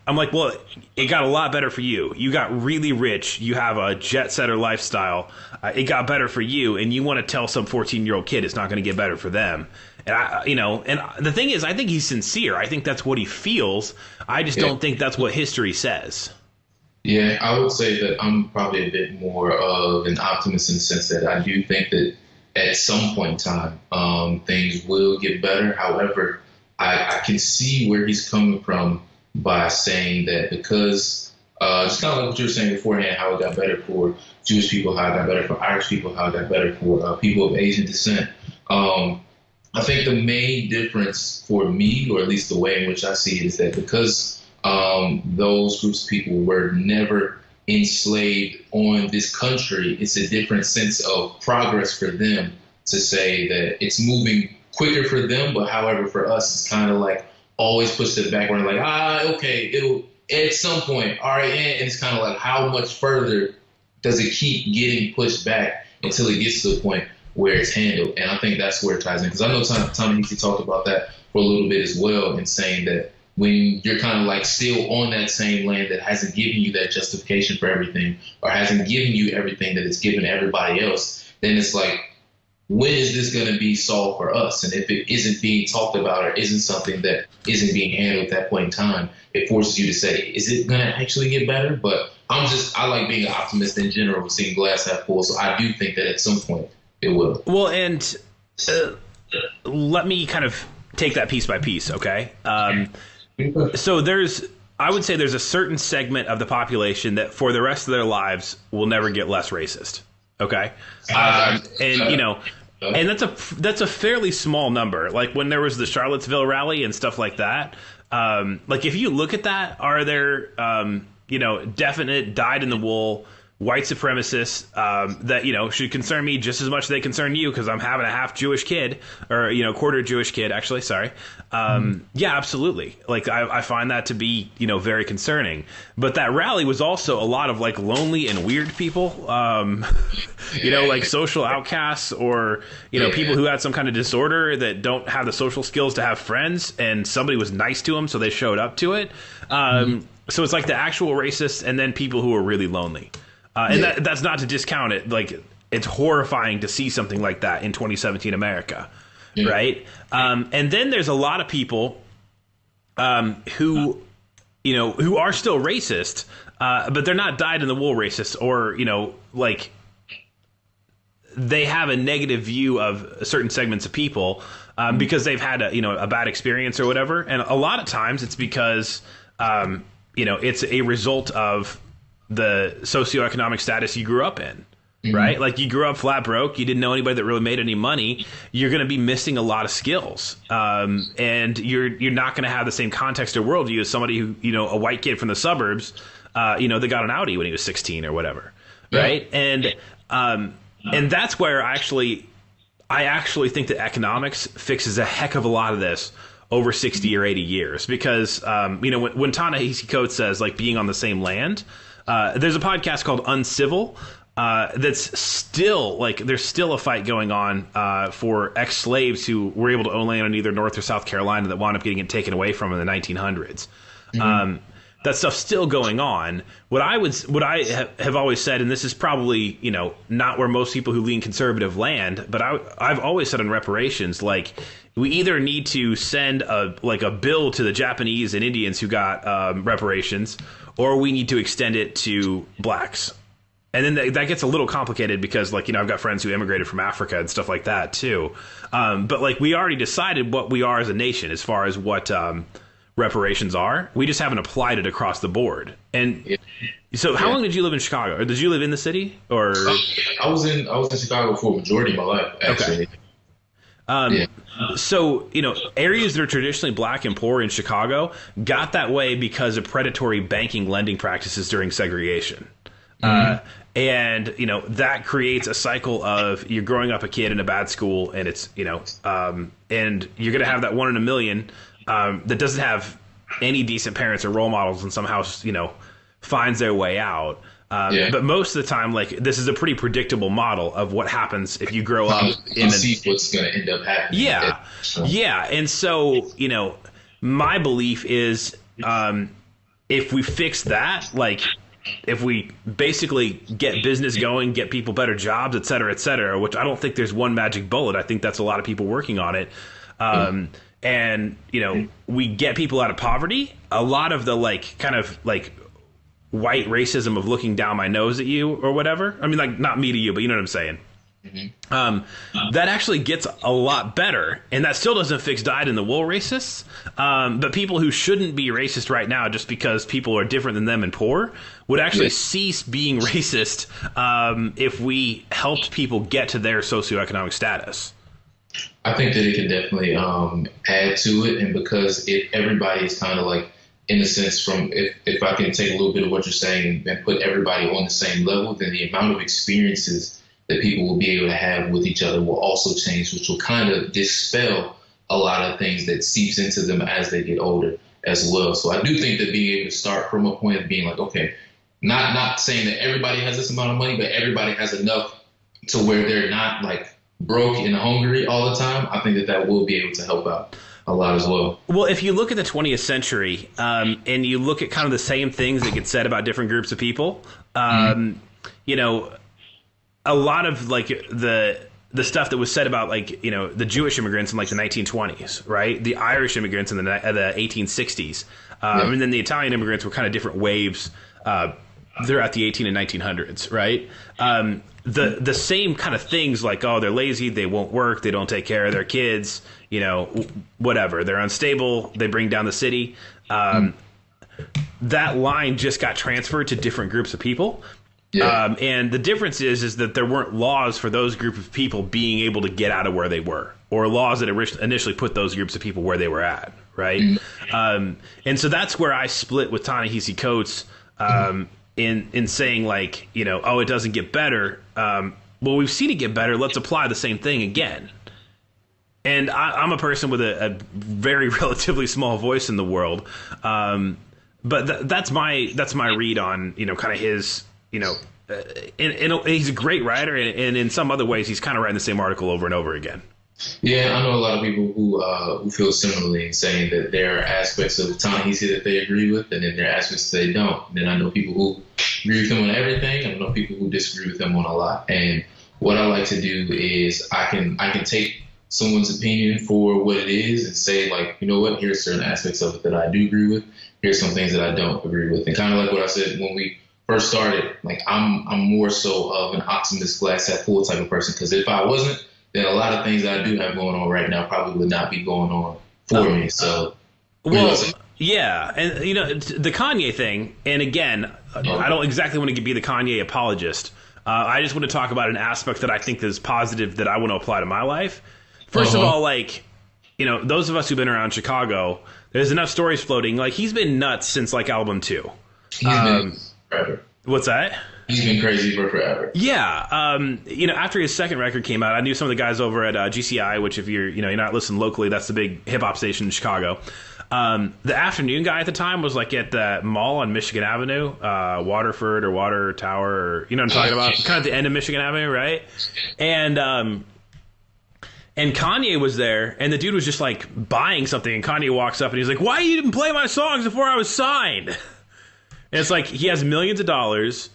I'm like, well, it got a lot better for you. You got really rich. You have a jet-setter lifestyle. It got better for you, and you want to tell some 14-year-old kid it's not going to get better for them. And and the thing is, I think he's sincere. I think that's what he feels. I just don't think that's what history says. Yeah, I would say that I'm probably a bit more of an optimist in the sense that I do think that at some point in time, things will get better. However, I can see where he's coming from by saying that, because just kind of like what you were saying beforehand, how it got better for Jewish people, how it got better for Irish people, how it got better for people of Asian descent. I think the main difference for me, or at least the way in which I see it, is that because those groups of people were never enslaved on this country, it's a different sense of progress for them to say that it's moving quicker for them, but however for us, it's kind of like always pushed to the background, like, okay, it'll at some point, all right, and it's kind of like, how much further does it keep getting pushed back until it gets to the point where it's handled? And I think that's where it ties in, because I know Ta-Nehisi talked about that for a little bit as well, in saying that when you're kind of like still on that same land that hasn't given you that justification for everything, or hasn't given you everything that it's given to everybody else, then it's like, when is this going to be solved for us? And if it isn't being talked about, or isn't something that isn't being handled at that point in time, it forces you to say, is it going to actually get better? But I like being an optimist in general, seeing glass half full. So I do think that at some point it will. Well, and let me kind of take that piece by piece, okay? So I would say there's a certain segment of the population that for the rest of their lives will never get less racist. Okay. And that's a fairly small number. Like, when there was the Charlottesville rally and stuff like that, like, if you look at that, are there, definite dyed in the wool white supremacists that, should concern me just as much as they concern you, because I'm having a half Jewish kid, or, quarter Jewish kid, actually, sorry. Yeah, absolutely. Like, I find that to be, very concerning. But that rally was also a lot of, like, lonely and weird people, like social outcasts, or, people who had some kind of disorder that don't have the social skills to have friends, and somebody was nice to them, so they showed up to it. So it's like the actual racists, and then people who are really lonely. And that's not to discount it. Like, it's horrifying to see something like that in 2017 America, right? And then there's a lot of people who are still racist, but they're not dyed-in-the-wool racist, or, like, they have a negative view of certain segments of people because they've had a bad experience or whatever. And a lot of times it's because, it's a result of the socioeconomic status you grew up in, right? Like, you grew up flat broke, you didn't know anybody that really made any money, you're going to be missing a lot of skills. And you're not going to have the same context or worldview as somebody who, a white kid from the suburbs, that got an Audi when he was 16 or whatever, right? And that's where I actually think that economics fixes a heck of a lot of this over 60 or 80 years, because when Ta-Nehisi Coates says like being on the same land, there's a podcast called Uncivil that's still like there's still a fight going on for ex-slaves who were able to own land in either North or South Carolina that wound up getting it taken away from in the 1900s. That stuff's still going on. What I have always said, and this is probably not where most people who lean conservative land, but I've always said on reparations, like we either need to send a bill to the Japanese and Indians who got reparations, or we need to extend it to blacks. And then that gets a little complicated because I've got friends who immigrated from Africa and stuff like that too. But like we already decided what we are as a nation as far as what reparations are. We just haven't applied it across the board. And so how long did you live in Chicago? Or did you live in the city? Or I was in Chicago for a majority of my life, actually. Okay. So, areas that are traditionally black and poor in Chicago got that way because of predatory banking lending practices during segregation. And, that creates a cycle of you're growing up a kid in a bad school, and it's, and you're going to have that one in a million that doesn't have any decent parents or role models and somehow, finds their way out. But most of the time, like, this is a pretty predictable model of what happens if you grow up in see what's going to end up happening. Yeah. And so, my belief is if we fix that, like, if we basically get business going, get people better jobs, et cetera, which I don't think there's one magic bullet. I think that's a lot of people working on it. And, we get people out of poverty. A lot of the kind of white racism of looking down my nose at you or whatever. I mean, like, not me to you, but you know what I'm saying? That actually gets a lot better, and that still doesn't fix dyed-in-the-wool racists. But people who shouldn't be racist right now just because people are different than them and poor would actually cease being racist if we helped people get to their socioeconomic status. I think that it can definitely add to it, and because if everybody is kind of like, in a sense, from if I can take a little bit of what you're saying and put everybody on the same level, then the amount of experiences that people will be able to have with each other will also change, which will kind of dispel a lot of things that seeps into them as they get older as well. So I do think that being able to start from a point of being like, okay, not saying that everybody has this amount of money, but everybody has enough to where they're not like broke and hungry all the time. I think that will be able to help out a lot as well. Well, if you look at the 20th century and you look at kind of the same things that get said about different groups of people, a lot of like the stuff that was said about the Jewish immigrants in like the 1920s, right? The Irish immigrants in the 1860s, and then the Italian immigrants were kind of different waves throughout the 18 and 1900s, right? The same kind of things like, oh, they're lazy, they won't work, they don't take care of their kids, whatever. They're unstable, they bring down the city. That line just got transferred to different groups of people. And the difference is that there weren't laws for those group of people being able to get out of where they were, or laws that initially put those groups of people where they were at, right? And so that's where I split with Ta-Nehisi Coates in saying like, oh, it doesn't get better. Well, we've seen it get better. Let's apply the same thing again. And I'm a person with a very relatively small voice in the world, but that's my read on kind of his. And he's a great writer, and in some other ways, he's kind of writing the same article over and over again. Yeah, I know a lot of people who feel similarly in saying that there are aspects of Ta-Nehisi that they agree with, and then there are aspects that they don't. And then I know people who agree with him on everything, and I know people who disagree with him on a lot. And what I like to do is I can take someone's opinion for what it is and say, like, you know what, here's certain aspects of it that I do agree with. Here's some things that I don't agree with. And kind of like what I said when we first started, like I'm more so of an optimist, glass half full type of person, because if I wasn't, then a lot of things that I do have going on right now probably would not be going on for me. So, yeah, and the Kanye thing, and again, I don't exactly want to be the Kanye apologist. I just want to talk about an aspect that I think is positive that I want to apply to my life. First of all, like, those of us who've been around Chicago, there's enough stories floating. Like, he's been nuts since like album 2. He's been forever. What's that? He's been crazy for forever. Yeah. After his second record came out, I knew some of the guys over at GCI, which if you're not listening locally, that's the big hip hop station in Chicago. The afternoon guy at the time was like at the mall on Michigan Avenue, Waterford or Water Tower, or you know what I'm talking about? Kind of the end of Michigan Avenue, right? And Kanye was there, and the dude was just like buying something, and Kanye walks up and he's like, "Why you didn't play my songs before I was signed?" And it's like he has millions of dollars,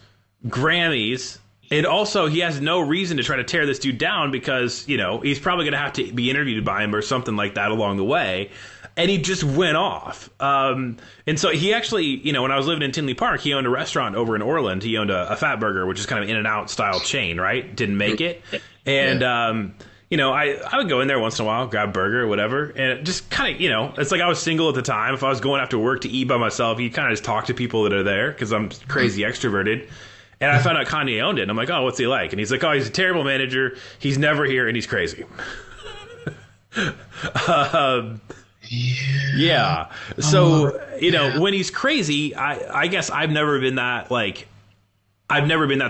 Grammys, and also he has no reason to try to tear this dude down because, he's probably going to have to be interviewed by him or something like that along the way. And he just went off. And so he actually, when I was living in Tinley Park, he owned a restaurant over in Orland. He owned a Fat Burger, which is kind of In-N-Out style chain, right? Didn't make it. And, I would go in there once in a while, grab a burger or whatever. And it just kind of, it's like I was single at the time. If I was going after work to eat by myself, you kind of just talk to people that are there because I'm crazy extroverted. And I found out Kanye owned it. And I'm like, "Oh, what's he like?" And he's like, "Oh, he's a terrible manager. He's never here, and he's crazy." Yeah. So, when he's crazy, I guess I've never been that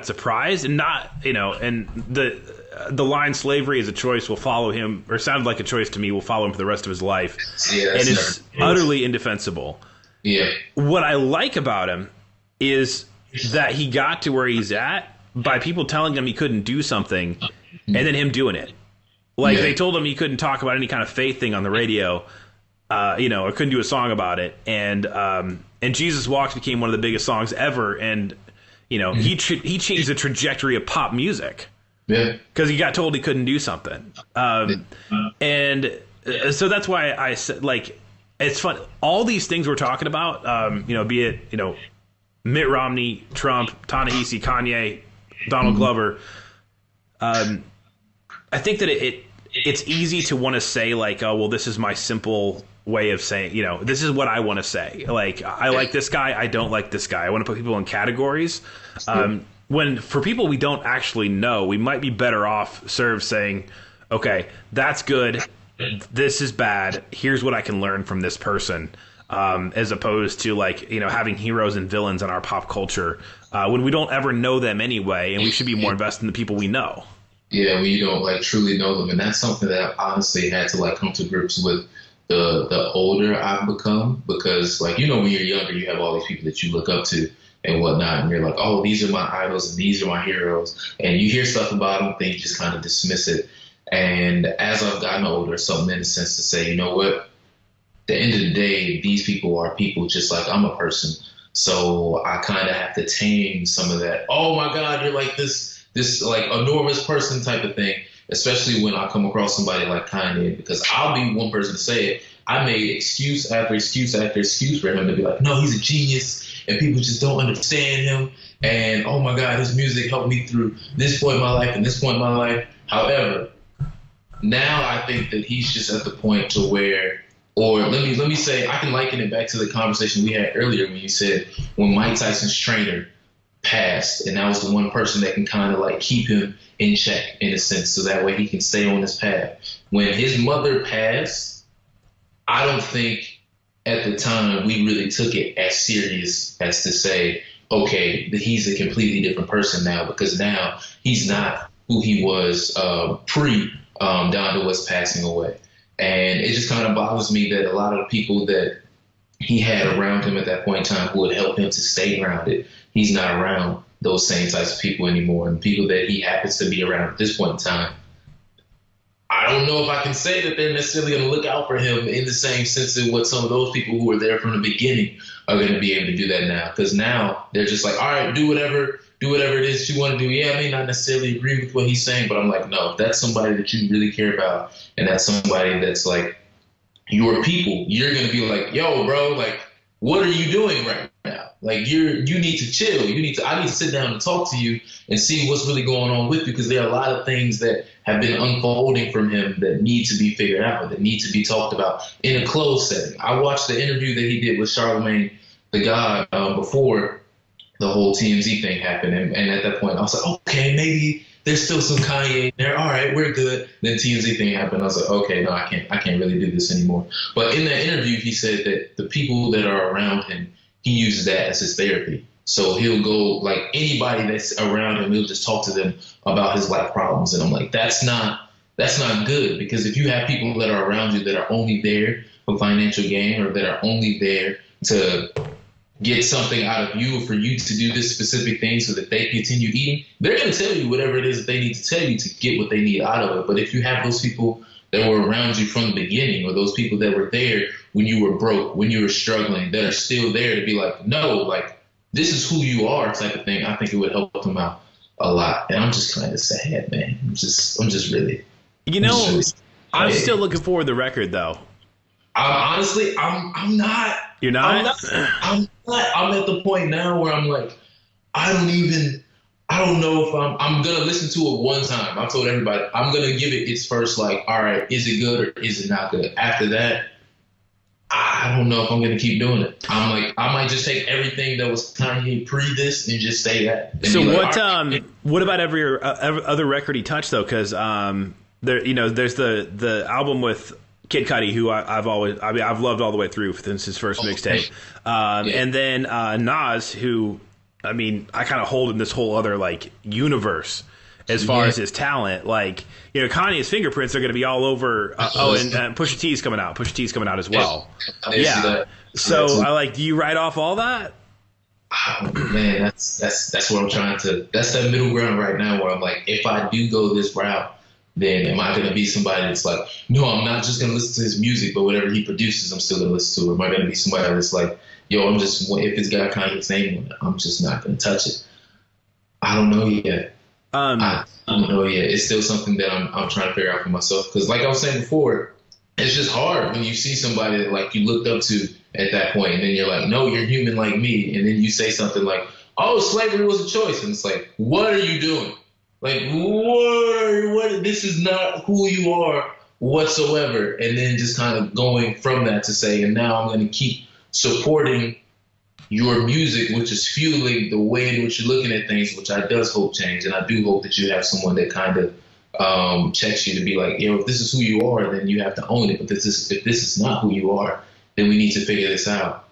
surprised, and not, and the line "slavery is a choice" will follow him, or sounded like a choice to me, will follow him for the rest of his life. Yeah, and it's utterly indefensible. Yeah. What I like about him is that he got to where he's at by people telling him he couldn't do something and then him doing it. Like they told him he couldn't talk about any kind of faith thing on the radio. Or couldn't do a song about it, and Jesus Walks became one of the biggest songs ever, and he changed the trajectory of pop music, because he got told he couldn't do something, and so that's why I said, like, it's fun. All these things we're talking about, be it Mitt Romney, Trump, Ta-Nehisi, Kanye, Donald Glover. I think that it's easy to want to say like, "Oh, well, this is my simple way of saying, this is what I want to say. Like, I like this guy, I don't like this guy. I want to put people in categories." When for people we don't actually know, we might be better off served saying, "Okay, that's good. This is bad. Here's what I can learn from this person." As opposed to having heroes and villains in our pop culture when we don't ever know them anyway, and we should be more invested in the people we know. Yeah, when you don't truly know them, and that's something that I honestly had to come to grips with the older I've become, because when you're younger, you have all these people that you look up to and whatnot, and you're like, "Oh, these are my idols and these are my heroes," and you hear stuff about them, then you just kind of dismiss it. And as I've gotten older, something in a sense to say, you know what? At the end of the day, these people are people just like I'm a person. So I kind of have to tame some of that. "Oh my God, you're like this enormous person" type of thing, especially when I come across somebody like Kanye, because I'll be one person to say it. I made excuse after excuse after excuse for him to be like, "No, he's a genius and people just don't understand him. And oh my God, his music helped me through this point in my life and this point in my life." However, now I think that he's just at the point to where, or let me say, I can liken it back to the conversation we had earlier when you said when Mike Tyson's trainer passed, and that was the one person that can kind of keep him in check in a sense, so that way he can stay on his path. When his mother passed, I don't think at the time we really took it as serious as to say, okay, he's a completely different person now, because now he's not who he was pre Donda was passing away. And it just kind of bothers me that a lot of the people that he had around him at that point in time who would help him to stay grounded, he's not around those same types of people anymore. And people that he happens to be around at this point in time, I don't know if I can say that they're necessarily going to look out for him in the same sense of what some of those people who were there from the beginning are going to be able to do that now. Because now they're just like, "All right, do whatever it is you want to do." Yeah, I may not necessarily agree with what he's saying, but I'm like, no, if that's somebody that you really care about, and that's somebody that's like your people, you're going to be like, "Yo, bro, what are you doing right now? You need to chill. I need to sit down and talk to you and see what's really going on with you, because there are a lot of things that have been unfolding from him that need to be figured out, that need to be talked about in a closed setting." I watched the interview that he did with Charlemagne the God before the whole TMZ thing happened. And at that point, I was like, okay, maybe there's still some Kanye in there. All right, we're good. Then TMZ thing happened. I was like, okay, no, I can't really do this anymore. But in that interview, he said that the people that are around him, he uses that as his therapy. So he'll go, like, anybody that's around him, he'll just talk to them about his life problems. And I'm like, that's not good, because if you have people that are around you that are only there for financial gain, or that are only there to get something out of you, or for you to do this specific thing so that they continue eating, they're going to tell you whatever it is that they need to tell you to get what they need out of it. But if you have those people that were around you from the beginning, or those people that were there when you were broke, when you were struggling, that are still there to be like, no, like, this is who you are, type of thing, I think it would help them out a lot. And I'm just kind of sad, man. I'm just really. I'm still looking forward to the record, though. Honestly, I'm not. You're not? I'm not. I'm at the point now where I'm like, I don't know if I'm going to listen to it one time. I told everybody, I'm going to give it its first, like, all right, is it good or is it not good? After that, I don't know if I'm going to keep doing it. I'm like, I might just take everything that was Kanye pre this and just say that. So what about every other record he touched, though? Because there's the album with Kid Cudi, who I've loved all the way through since his first mixtape. And then Nas, who, I kind of hold in this whole other, like, universe as far as his talent. Like, Kanye's fingerprints are going to be all over. And Pusha T's coming out. Pusha T's coming out as well. Yeah. So, do you write off all that? Oh, man, that's what I'm trying to. That's that middle ground right now, where I'm like, if I do go this route, then am I going to be somebody that's like, no, I'm not just going to listen to his music, but whatever he produces, I'm still going to listen to? Or am I going to be somebody that's like, yo, if it's got Kanye's name on it, I'm just not going to touch it? I don't know yet. I don't know yet. It's still something that I'm trying to figure out for myself. Because like I was saying before, it's just hard when you see somebody that, like, you looked up to at that point, and then you're like, no, you're human like me. And then you say something like, oh, slavery was a choice. And it's like, what are you doing? Like, what? This is not who you are whatsoever. And then just kind of going from that to say, and now I'm going to keep supporting your music, which is fueling the way in which you're looking at things, which I does hope change. And I do hope that you have someone that kind of checks you to be like, if this is who you are, then you have to own it. But if this is not who you are, then we need to figure this out.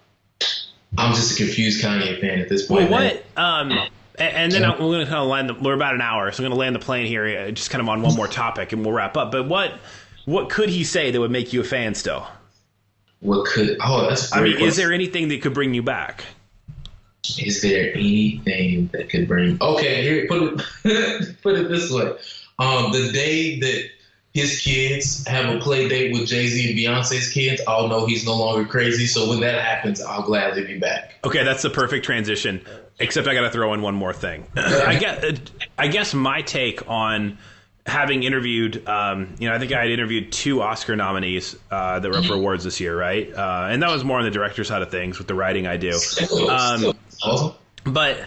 I'm just a confused Kanye fan at this point. Well, what? And then we're going to kind of we're about an hour, so I'm going to land the plane here, just kind of on one more topic, and we'll wrap up. But what could he say that would make you a fan still? That's a great question. Is there anything that could bring you back? Is there anything that could bring? Okay, here, put it this way. The day that his kids have a play date with Jay-Z and Beyonce's kids, I'll know he's no longer crazy. So when that happens, I'll gladly be back. Okay, that's the perfect transition. Except I got to throw in one more thing. I guess my take on having interviewed, I think I had interviewed 2 Oscar nominees that were up for awards this year, right? And that was more on the director side of things with the writing I do. But,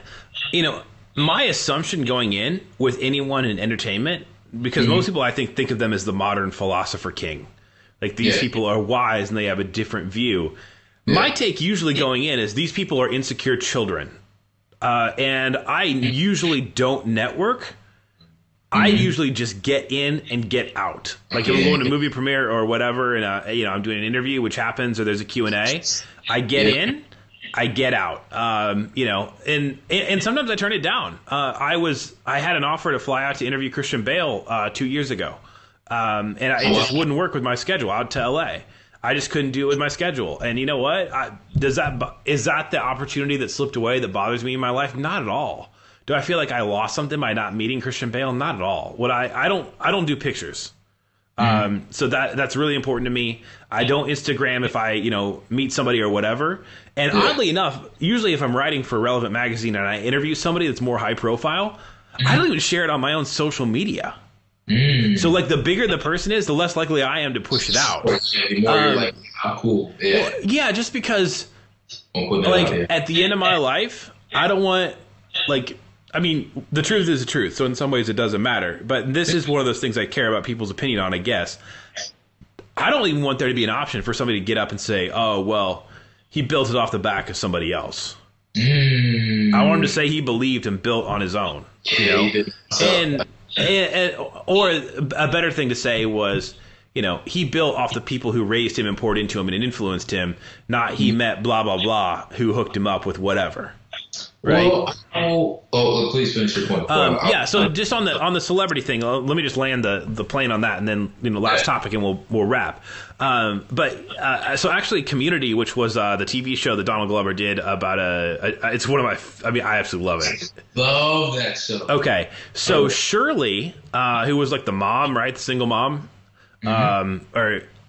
my assumption going in with anyone in entertainment, because most people I think of them as the modern philosopher king. Like, these people are wise and they have a different view. My take usually going in is these people are insecure children. And I usually don't network. I usually just get in and get out. Like, if I'm going to a movie premiere or whatever, and I'm doing an interview, which happens, or there's a Q&A, I get in, I get out. And sometimes I turn it down. I had an offer to fly out to interview Christian Bale 2 years ago, and it just wouldn't work with my schedule out to LA. I just couldn't do it with my schedule. And you know what? Is that the opportunity that slipped away that bothers me in my life? Not at all. Do I feel like I lost something by not meeting Christian Bale? Not at all. I don't do pictures. So that's really important to me. I don't Instagram if I, meet somebody or whatever. And oddly enough, usually if I'm writing for a relevant magazine and I interview somebody that's more high profile, I don't even share it on my own social media. So, like, the bigger the person is, the less likely I am to push it out. The more you're like, how cool. Yeah. Well, just because, like, at the end of my life, I don't want, like, the truth is the truth. So in some ways it doesn't matter. But this is one of those things I care about people's opinion on, I guess. I don't even want there to be an option for somebody to get up and say, oh, well, he built it off the back of somebody else. I want him to say he believed and built on his own. Or a better thing to say was he built off the people who raised him and poured into him and influenced him, not he met blah, blah, blah, who hooked him up with whatever. Right. Well, please finish your point. So just on the celebrity thing, let me just land the plane on that, and then last topic, and we'll wrap. So actually, Community, which was the TV show that Donald Glover did about it's one of my. I absolutely love it. Love that show. Okay, so Shirley, who was like the mom, right, the single mom,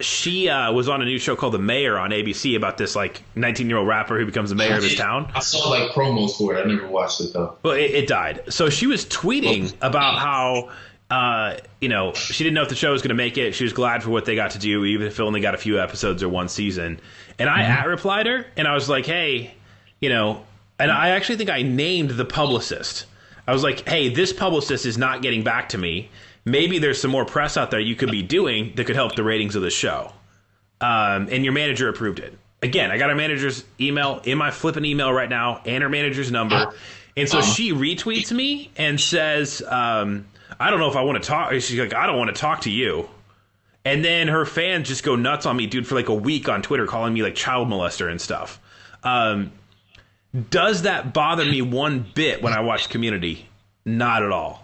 she was on a new show called The Mayor on ABC about this 19-year-old rapper who becomes the mayor of his town. I saw promos for it. I never watched it though. Well, it died. So she was tweeting about how she didn't know if the show was going to make it. She was glad for what they got to do, even if it only got a few episodes or one season. And I replied her, and I was like, hey, and I actually think I named the publicist. I was like, hey, this publicist is not getting back to me. Maybe there's some more press out there you could be doing that could help the ratings of the show. And your manager approved it. Again, I got her manager's email in my flipping email right now and her manager's number. And so she retweets me and says, I don't know if I want to talk. She's like, I don't want to talk to you. And then her fans just go nuts on me, dude, for a week on Twitter, calling me child molester and stuff. Does that bother me one bit when I watch Community? Not at all.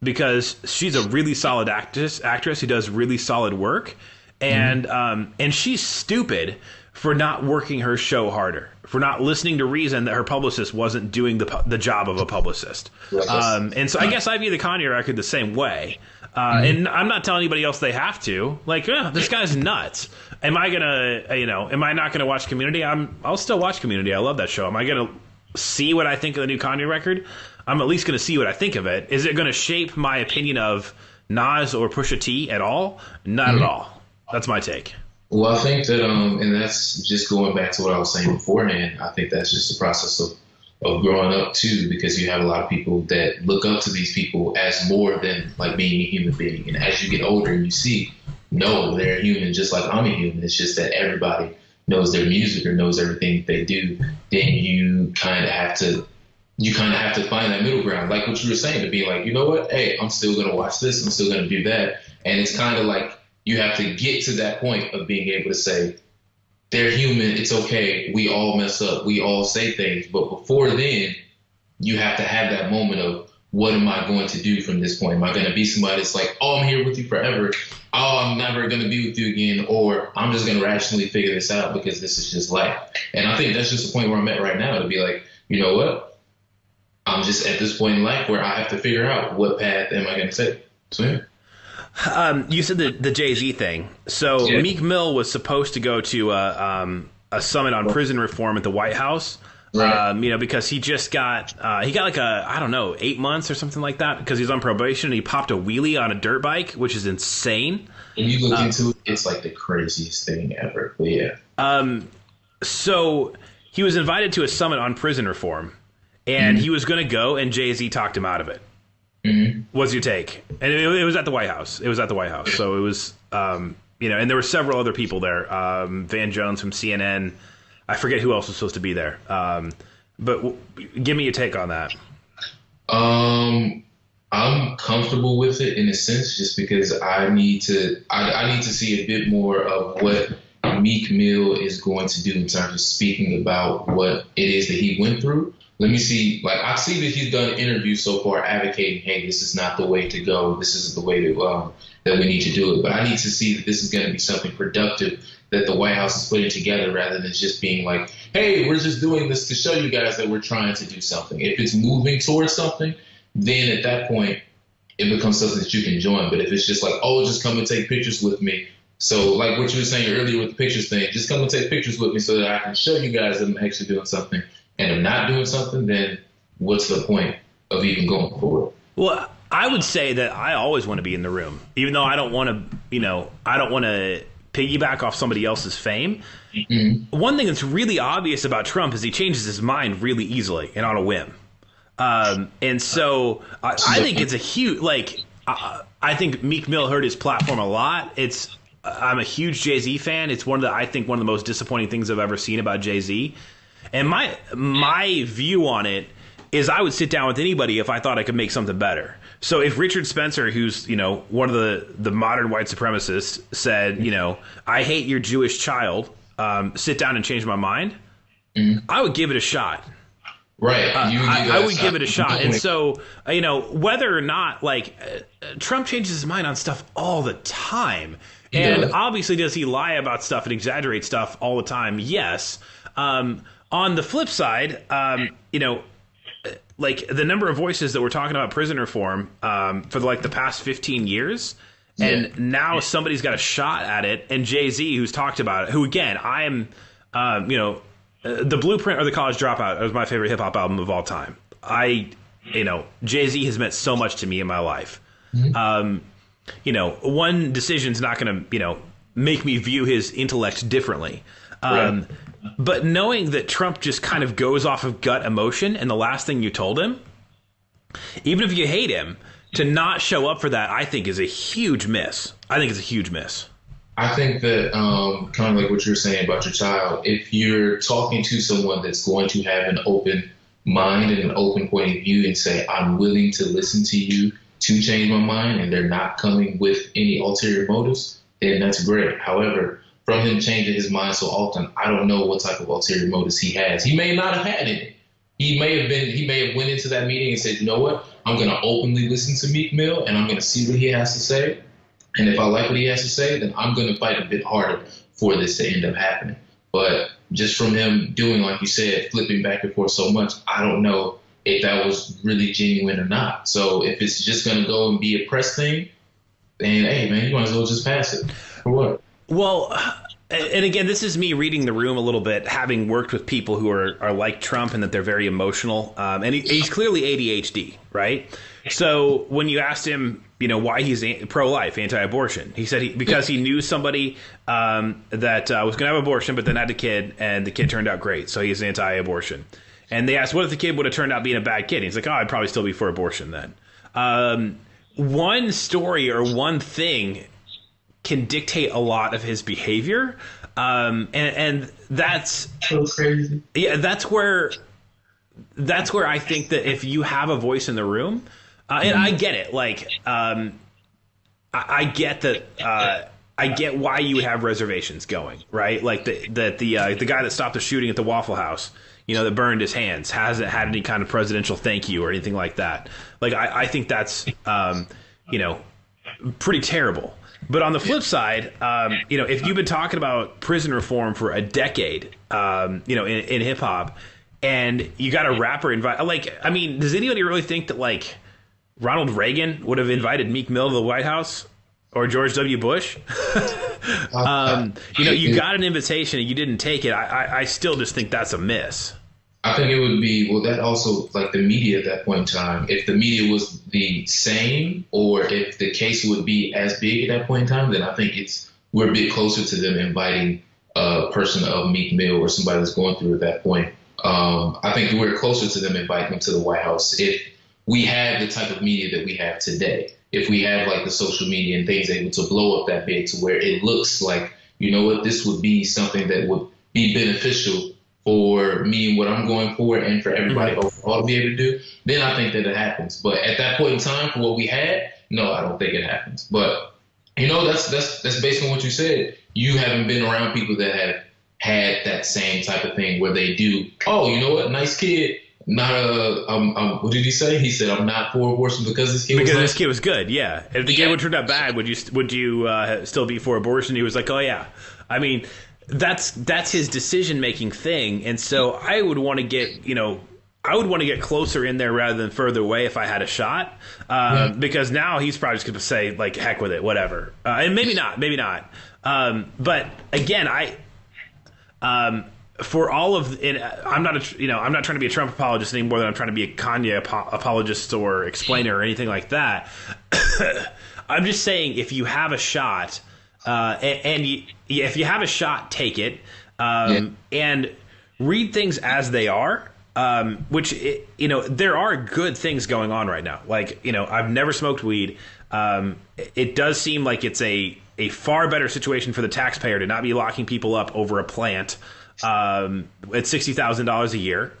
Because she's a really solid actress who does really solid work, and she's stupid for not working her show harder, for not listening to reason that her publicist wasn't doing the job of a publicist. And so I guess I view the Kanye record the same way. And I'm not telling anybody else they have to. This guy's nuts. Am I not gonna watch Community? I'll still watch Community. I love that show. Am I gonna see what I think of the new Kanye record? I'm at least going to see what I think of it. Is it going to shape my opinion of Nas or Pusha T at all? Not at all. That's my take. Well, I think that, and that's just going back to what I was saying beforehand, I think that's just the process of growing up too, because you have a lot of people that look up to these people as more than being a human being. And as you get older and you see, no, they're human just like I'm a human. It's just that everybody knows their music or knows everything they do. Then you kind of have to find that middle ground, like what you were saying, to be you know what? Hey, I'm still going to watch this. I'm still going to do that. And it's kind of you have to get to that point of being able to say, they're human. It's okay. We all mess up. We all say things. But before then, you have to have that moment of, what am I going to do from this point? Am I going to be somebody that's I'm here with you forever? Oh, I'm never going to be with you again. Or I'm just going to rationally figure this out because this is just life. And I think that's just the point where I'm at right now, to be you know what? I'm just at this point in life where I have to figure out what path am I going to take. So, yeah. You said the Jay-Z thing. So Meek Mill was supposed to go to a summit on prison reform at the White House. Right. Because he just got 8 months or something like that, because he's on probation and he popped a wheelie on a dirt bike, which is insane. And you look into it, it's the craziest thing ever. But yeah. So he was invited to a summit on prison reform. And he was going to go, and Jay-Z talked him out of it. What's your take? And it was at the White House. So it was, and there were several other people there. Van Jones from CNN. I forget who else was supposed to be there. But give me your take on that. I'm comfortable with it in a sense, just because I need to see a bit more of what Meek Mill is going to do in terms of speaking about what it is that he went through. Let me see. I see that he's done interviews so far advocating, hey, this is not the way to go. This isn't the way that we need to do it. But I need to see that this is going to be something productive that the White House is putting together, rather than just being hey, we're just doing this to show you guys that we're trying to do something. If it's moving towards something, then at that point, it becomes something that you can join. But if it's just just come and take pictures with me. So what you were saying earlier with the pictures thing, just come and take pictures with me so that I can show you guys that I'm actually doing something. And if not doing something, then what's the point of even going forward? Well, I would say that I always want to be in the room, even though I don't want to piggyback off somebody else's fame. One thing that's really obvious about Trump is he changes his mind really easily and on a whim. And so I think it's a huge, I think Meek Mill hurt his platform a lot. I'm a huge Jay-Z fan. It's one of the most disappointing things I've ever seen about Jay-Z. And my view on it is I would sit down with anybody if I thought I could make something better. So if Richard Spencer, who's, one of the modern white supremacists, said, I hate your Jewish child, sit down and change my mind, I would give it a shot. Right. I would give it a shot. And so, whether or not, Trump changes his mind on stuff all the time. And obviously, does he lie about stuff and exaggerate stuff all the time? Yes. On the flip side, the number of voices that we're talking about prison reform for the past 15 years, and now somebody's got a shot at it. And Jay-Z, who's talked about it, who, again, I am, The Blueprint or The College Dropout was my favorite hip hop album of all time. Jay-Z has meant so much to me in my life. One decision's not going to, make me view his intellect differently. But knowing that Trump just kind of goes off of gut emotion and the last thing you told him, even if you hate him, to not show up for that, I think is a huge miss. I think it's a huge miss. I think that kind of like what you're saying about your child, if you're talking to someone that's going to have an open mind and an open point of view and say, I'm willing to listen to you to change my mind, and they're not coming with any ulterior motives, then that's great. However, from him changing his mind so often, I don't know what type of ulterior motives he has. He may not have had any. He may have went into that meeting and said, you know what, I'm going to openly listen to Meek Mill and I'm going to see what he has to say. And if I like what he has to say, then I'm going to fight a bit harder for this to end up happening. But just from him doing, like you said, flipping back and forth so much, I don't know if that was really genuine or not. So if it's just going to go and be a press thing, then, hey, man, you might as well just pass it. For what? Well, and again, this is me reading the room a little bit, having worked with people who are like Trump and that they're very emotional. And he's clearly ADHD, right? So when you asked him, why he's pro-life, anti-abortion, he said because he knew somebody that was going to have abortion, but then had a kid, and the kid turned out great. So he's anti-abortion. And they asked, what if the kid would have turned out being a bad kid? He's like, I'd probably still be for abortion then. One story or one thing can dictate a lot of his behavior. And that's so crazy. Yeah, that's where I think that if you have a voice in the room, and I get it, I get that. I get why you would have reservations going, right? Like the guy that stopped the shooting at the Waffle House, that burned his hands, hasn't had any kind of presidential thank you or anything like that. I think that's, pretty terrible. But on the flip side, if you've been talking about prison reform for a decade, in hip hop, and you got a rapper invite, does anybody really think that Ronald Reagan would have invited Meek Mill to the White House, or George W. Bush? You got an invitation and you didn't take it. I still just think that's a miss. I think it would be, that also, the media at that point in time, if the media was the same, or if the case would be as big at that point in time, then I think we're a bit closer to them inviting a person of Meek Mill or somebody that's going through at that point. I think we're closer to them inviting them to the White House if we have the type of media that we have today. If we have the social media and things able to blow up that big to where it looks like, this would be something that would be beneficial for me and what I'm going for, and for everybody overall to be able to do, then I think that it happens. But at that point in time, for what we had, no, I don't think it happens. But that's based on what you said. You haven't been around people that have had that same type of thing where they do, oh, you know what, nice kid. Not what did he say? He said, I'm not for abortion because this kid was good. Yeah. If the kid would turn out bad, would you still be for abortion? He was like, oh yeah. I mean, that's his decision making thing. And so I would want to get closer in there rather than further away if I had a shot. Because now he's probably just going to say heck with it, whatever. And maybe not. But again, for all of, and I'm not trying to be a Trump apologist any more than I'm trying to be a Kanye apologist or explainer or anything like that. I'm just saying, if you have a shot, if you have a shot, take it, and read things as they are. Which there are good things going on right now. I've never smoked weed. It does seem like it's a far better situation for the taxpayer to not be locking people up over a plant. at $60,000 a year,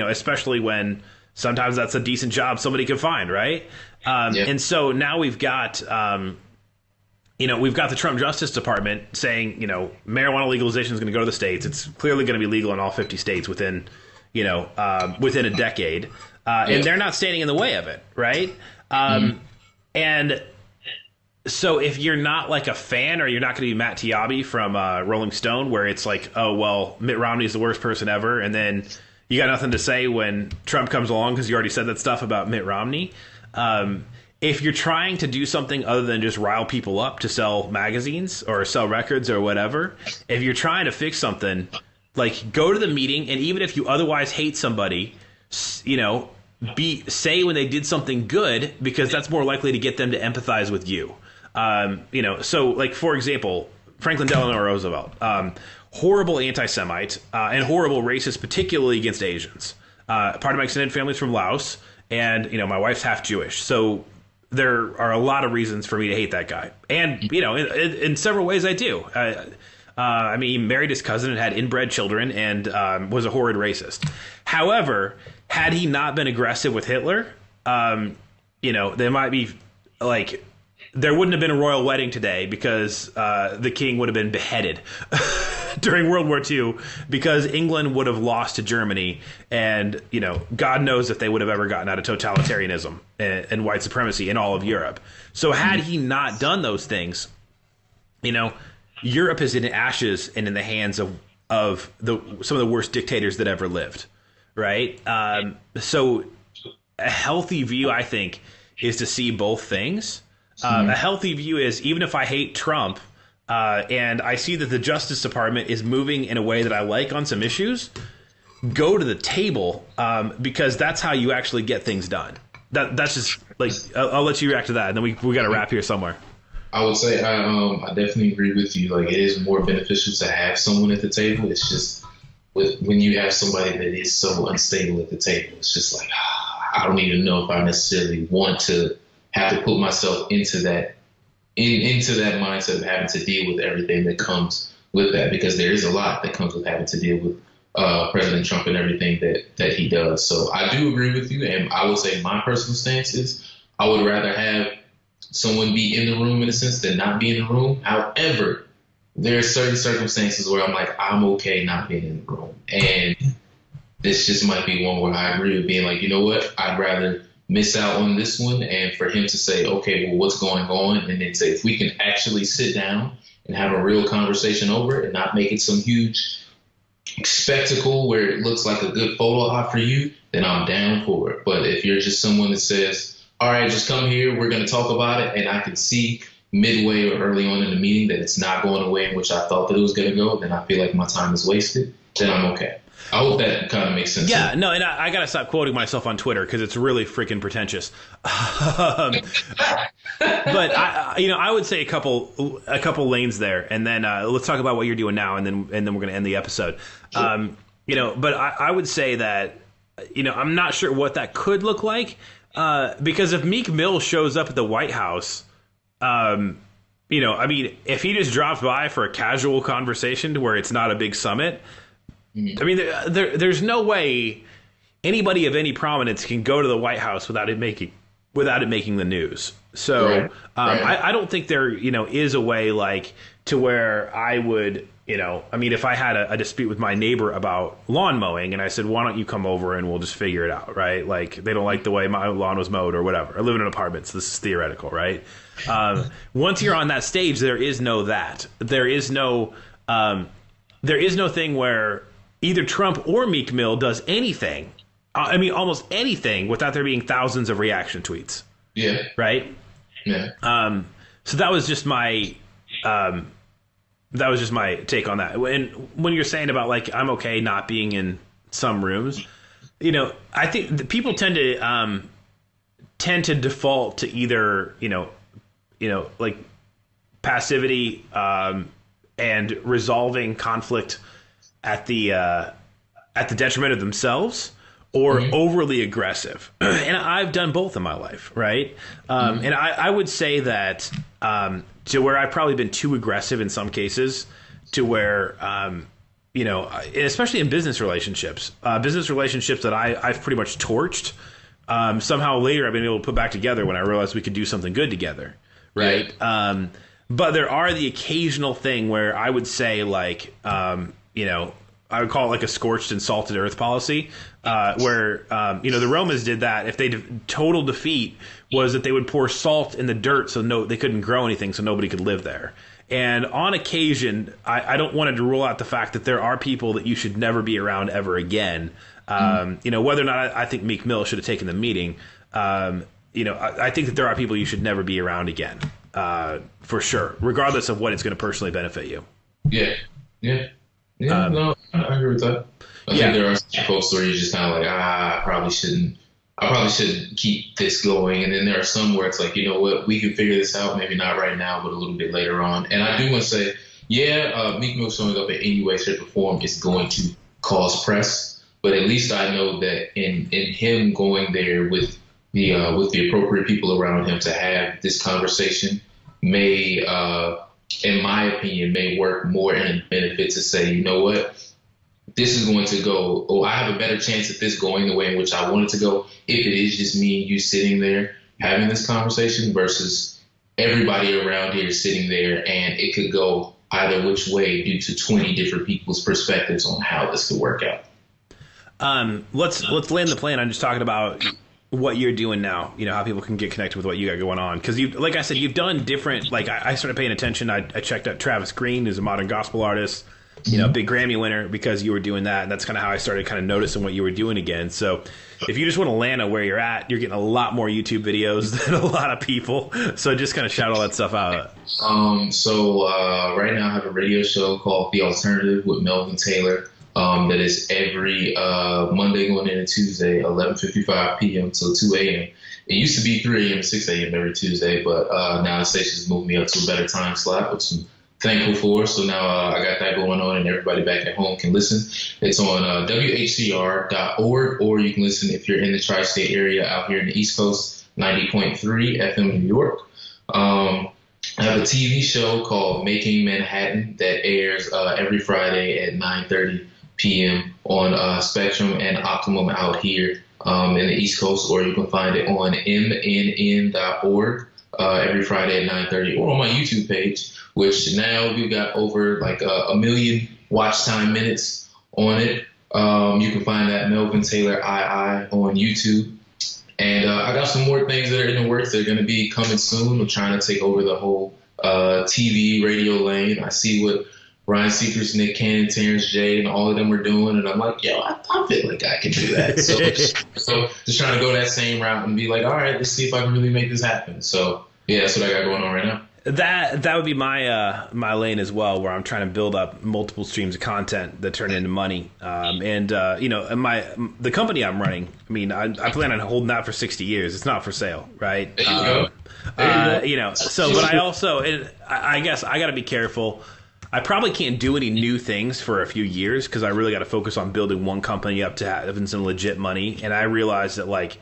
especially when sometimes that's a decent job somebody can find, right? And so now we've got the Trump Justice Department saying, marijuana legalization is going to go to the states. It's clearly going to be legal in all 50 states within a decade. And they're not standing in the way of it, right? And so if you're not like a fan, or you're not going to be Matt Taibbi from Rolling Stone, where it's like, oh, well, Mitt Romney's the worst person ever, and then you got nothing to say when Trump comes along because you already said that stuff about Mitt Romney. If you're trying to do something other than just rile people up to sell magazines or sell records or whatever, if you're trying to fix something, like, go to the meeting, and even if you otherwise hate somebody, say when they did something good, because that's more likely to get them to empathize with you. So like, for example, Franklin Delano Roosevelt, horrible anti-Semite and horrible racist, particularly against Asians. Part of my extended family's from Laos, and my wife's half Jewish, so there are a lot of reasons for me to hate that guy. And in several ways I do. He married his cousin and had inbred children, and was a horrid racist. However, had he not been aggressive with Hitler, there might be like, there wouldn't have been a royal wedding today, because the king would have been beheaded during World War II, because England would have lost to Germany, and God knows if they would have ever gotten out of totalitarianism and white supremacy in all of Europe. So had he not done those things, Europe is in ashes and in the hands of some of the worst dictators that ever lived, right? So a healthy view, I think, is to see both things. A healthy view is, even if I hate Trump, and I see that the Justice Department is moving in a way that I like on some issues, go to the table, because that's how you actually get things done. That's just like, I'll let you react to that, and then we got to wrap here somewhere. I would say I definitely agree with you. Like, it is more beneficial to have someone at the table. It's just when you have somebody that is so unstable at the table, it's just like, I don't even know if I necessarily want to have to put myself into that mindset of having to deal with everything that comes with that, because there is a lot that comes with having to deal with President Trump and everything that he does. So I do agree with you, and I would say my personal stance is I would rather have someone be in the room in a sense than not be in the room. However, there are certain circumstances where I'm like, I'm okay not being in the room, and this just might be one where I agree with being like, you know what, I'd rather miss out on this one, and for him to say, okay, well, what's going on? And then say, if we can actually sit down and have a real conversation over it and not make it some huge spectacle where it looks like a good photo op for you, then I'm down for it. But if you're just someone that says, all right, just come here, we're going to talk about it, and I can see midway or early on in the meeting that it's not going the way in which I thought that it was going to go, then I feel like my time is wasted, then I'm okay. I hope that kind of makes sense. Yeah, no, and I got to stop quoting myself on Twitter because it's really freaking pretentious. But I would say a couple lanes there, and then let's talk about what you're doing now, and then we're going to end the episode. Sure. But I would say that I'm not sure what that could look like, because if Meek Mill shows up at the White House, if he just drops by for a casual conversation to where it's not a big summit. I mean, there's no way anybody of any prominence can go to the White House without it making the news. So right. I don't think there is a way like to where I would if I had a dispute with my neighbor about lawn mowing and I said, why don't you come over and we'll just figure it out, right? Like, they don't like the way my lawn was mowed or whatever. I live in an apartment, so this is theoretical, right? Once you're on that stage, there is no that. There is no thing where either Trump or Meek Mill does anything, almost anything, without there being thousands of reaction tweets. Yeah. Right? Yeah. So that was just my take on that. And when you're saying about like, I'm okay not being in some rooms, I think the people tend to default to either, like passivity, and resolving conflict at the detriment of themselves, or overly aggressive. And I've done both in my life, right? And I would say that to where I've probably been too aggressive in some cases, to where especially in business relationships that I've pretty much torched. Somehow later I've been able to put back together when I realized we could do something good together. Right. Yeah. But there are the occasional thing where I would say like, I would call it like a scorched and salted earth policy, where, the Romans did that. If they total defeat was that they would pour salt in the dirt so they couldn't grow anything, so nobody could live there. And on occasion, I don't want to rule out the fact that there are people that you should never be around ever again. Whether or not I think Meek Mill should have taken the meeting, I think that there are people you should never be around again, for sure, regardless of what it's going to personally benefit you. Yeah. No, I agree with that. I think there are some folks where you're just kind of like, I probably shouldn't keep this going. And then there are some where it's like, you know what, we can figure this out, maybe not right now, but a little bit later on. And I do want to say, Meek Mill showing up in any way, shape, or form is going to cause press. But at least I know that in him going there with the appropriate people around him to have this conversation may, in my opinion, may work more in benefit to say, you know what, this is going to go, I have a better chance at this going the way in which I want it to go if it is just me and you sitting there having this conversation versus everybody around here sitting there and it could go either which way due to 20 different people's perspectives on how this could work out. Let's land the plane on just talking about what you're doing now, how people can get connected with what you got going on. Because like I said, you've done different, like I started paying attention. I checked out Travis Green, who's a modern gospel artist, big Grammy winner because you were doing that. And that's kind of how I started kind of noticing what you were doing again. So if you just want to land on where you're at, you're getting a lot more YouTube videos than a lot of people. So just kind of shout all that stuff out. Right now I have a radio show called The Alternative with Melvin Taylor. That is every Monday going into Tuesday, 11:55 p.m. till 2 a.m. It used to be 3 a.m. to 6 a.m. every Tuesday, but now the station's moved me up to a better time slot, which I'm thankful for. So now I got that going on, and everybody back at home can listen. It's on WHCR.org, or you can listen if you're in the tri-state area out here in the East Coast, 90.3 FM New York. I have a TV show called Making Manhattan that airs every Friday at 9:30 p.m. on Spectrum and Optimum out here in the East Coast, or you can find it on mnn.org every Friday at 9:30, or on my YouTube page, which now we've got over like a million watch time minutes on it. You can find that Melvin Taylor II on YouTube. And I got some more things that are in the works. They're going to be coming soon. I'm trying to take over the whole TV radio lane. I see what Ryan Seacrest, Nick Cannon, Terrence J, and all of them are doing, and I'm like, I feel like I can do that. So just trying to go that same route and be like, all right, let's see if I can really make this happen. So yeah, that's what I got going on right now. That would be my my lane as well, where I'm trying to build up multiple streams of content that turn into money. The company I'm running, I mean, I plan on holding that for 60 years. It's not for sale, right? There you go. But I also, I guess I got to be careful. I probably can't do any new things for a few years because I really got to focus on building one company up to having some legit money. And I realized that,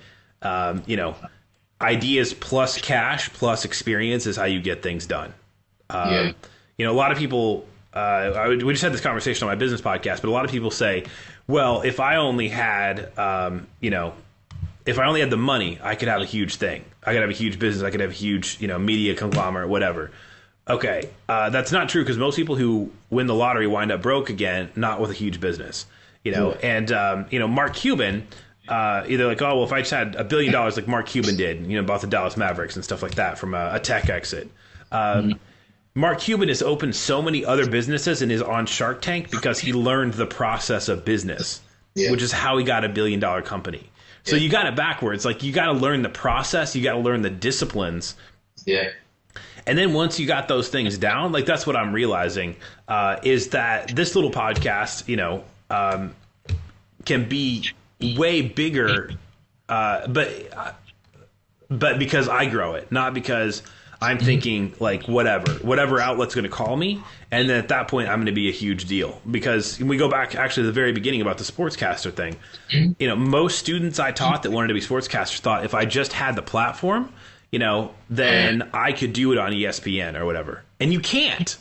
ideas plus cash plus experience is how you get things done. A lot of people, we just had this conversation on my business podcast, but a lot of people say, well, if I only had, if I only had the money, I could have a huge thing. I could have a huge business. I could have a huge, media conglomerate, whatever. Okay, that's not true because most people who win the lottery wind up broke again, not with a huge business, And Mark Cuban, either like, oh well, if I just had $1 billion like Mark Cuban did, bought the Dallas Mavericks and stuff like that from a tech exit. Mark Cuban has opened so many other businesses and is on Shark Tank because he learned the process of business, which is how he got $1 billion company. So you got it backwards. Like you got to learn the process, you got to learn the disciplines. Yeah. And then once you got those things down, like that's what I'm realizing, is that this little podcast, can be way bigger, but because I grow it, not because I'm thinking like whatever outlet's going to call me. And then at that point, I'm going to be a huge deal because when we go back actually to the very beginning about the sportscaster thing, most students I taught that wanted to be sportscasters thought if I just had the platform, then I could do it on ESPN or whatever. And you can't.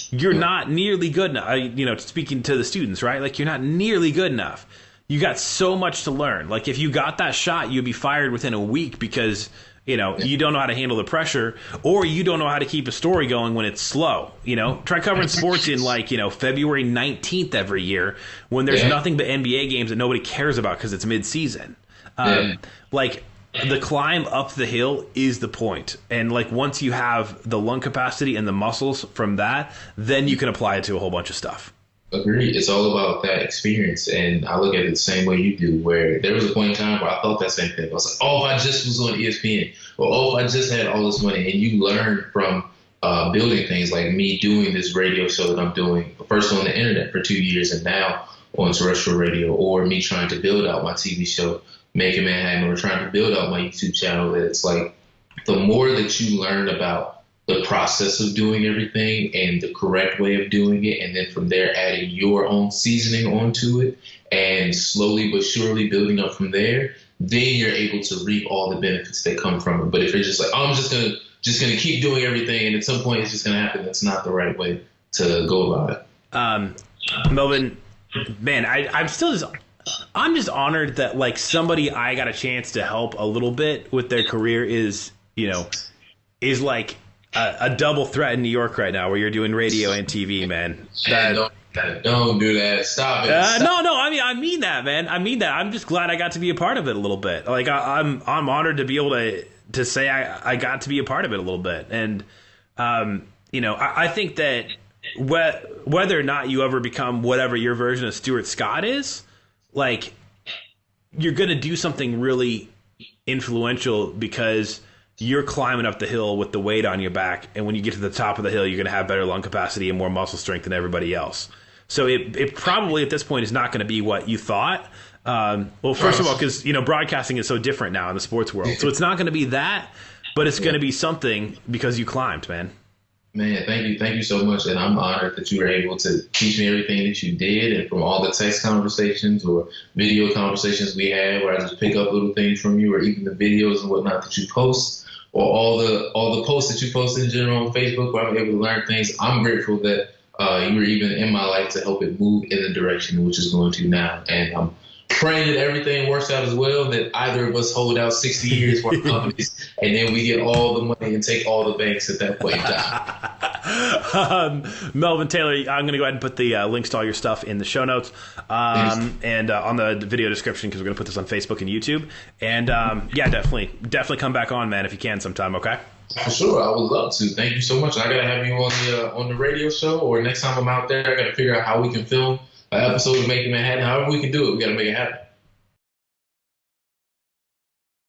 you're not nearly good enough. You know, speaking to the students, right? Like, you're not nearly good enough. You got so much to learn. Like, if you got that shot, you'd be fired within a week because, you know, you don't know how to handle the pressure, or you don't know how to keep a story going when it's slow. You know, try covering sports in, like, you know, February 19th every year when there's nothing but NBA games that nobody cares about because it's mid-season. Like, the climb up the hill is the point. And, like, once you have the lung capacity and the muscles from that, then you can apply it to a whole bunch of stuff. Agreed. It's all about that experience. And I look at it the same way you do, where there was a point in time where I thought that same thing. I was like, oh, if I just was on ESPN, or oh, if I just had all this money. And you learn from building things, like me doing this radio show that I'm doing, first on the internet for 2 years and now on terrestrial radio, or me trying to build out my TV show, Making Manhattan, or trying to build out my YouTube channel. That it's like, the more that you learn about the process of doing everything and the correct way of doing it, and then from there adding your own seasoning onto it and slowly but surely building up from there, then you're able to reap all the benefits that come from it. But if you're just like, oh, I'm just gonna keep doing everything and at some point it's just gonna happen, that's not the right way to go about it. Melvin, man, I'm just honored that, like, somebody I got a chance to help a little bit with their career is like a double threat in New York right now, where you're doing radio and TV, man. Don't do that. Stop it. No. I mean that, man. I mean that. I'm just glad I got to be a part of it a little bit. Like, I'm honored to be able to say I got to be a part of it a little bit. And I think that whether or not you ever become whatever your version of Stuart Scott is, like, you're gonna do something really influential because you're climbing up the hill with the weight on your back, and when you get to the top of the hill, you're going to have better lung capacity and more muscle strength than everybody else. So it probably at this point is not going to be what you thought. Well, first of all, because broadcasting is so different now in the sports world, so it's not going to be that, but it's going to be something because you climbed, man. Man, thank you so much, and I'm honored that you were able to teach me everything that you did, and from all the text conversations or video conversations we had, where I just pick up little things from you, or even the videos and whatnot that you post, or all the posts that you post in general on Facebook, where I'm able to learn things. I'm grateful that you were even in my life to help it move in the direction which is going to now, and I'm praying that everything works out as well, and that either of us hold out 60 years for our companies, and then we get all the money and take all the banks at that point in time. Melvin Taylor, I'm going to go ahead and put the links to all your stuff in the show notes and on the video description, because we're going to put this on Facebook and YouTube. And definitely come back on, man, if you can sometime, okay? For sure, I would love to. Thank you so much. I got to have you on the radio show, or next time I'm out there, I got to figure out how we can film an episode of Making Manhattan. However we can do it, we got to make it happen.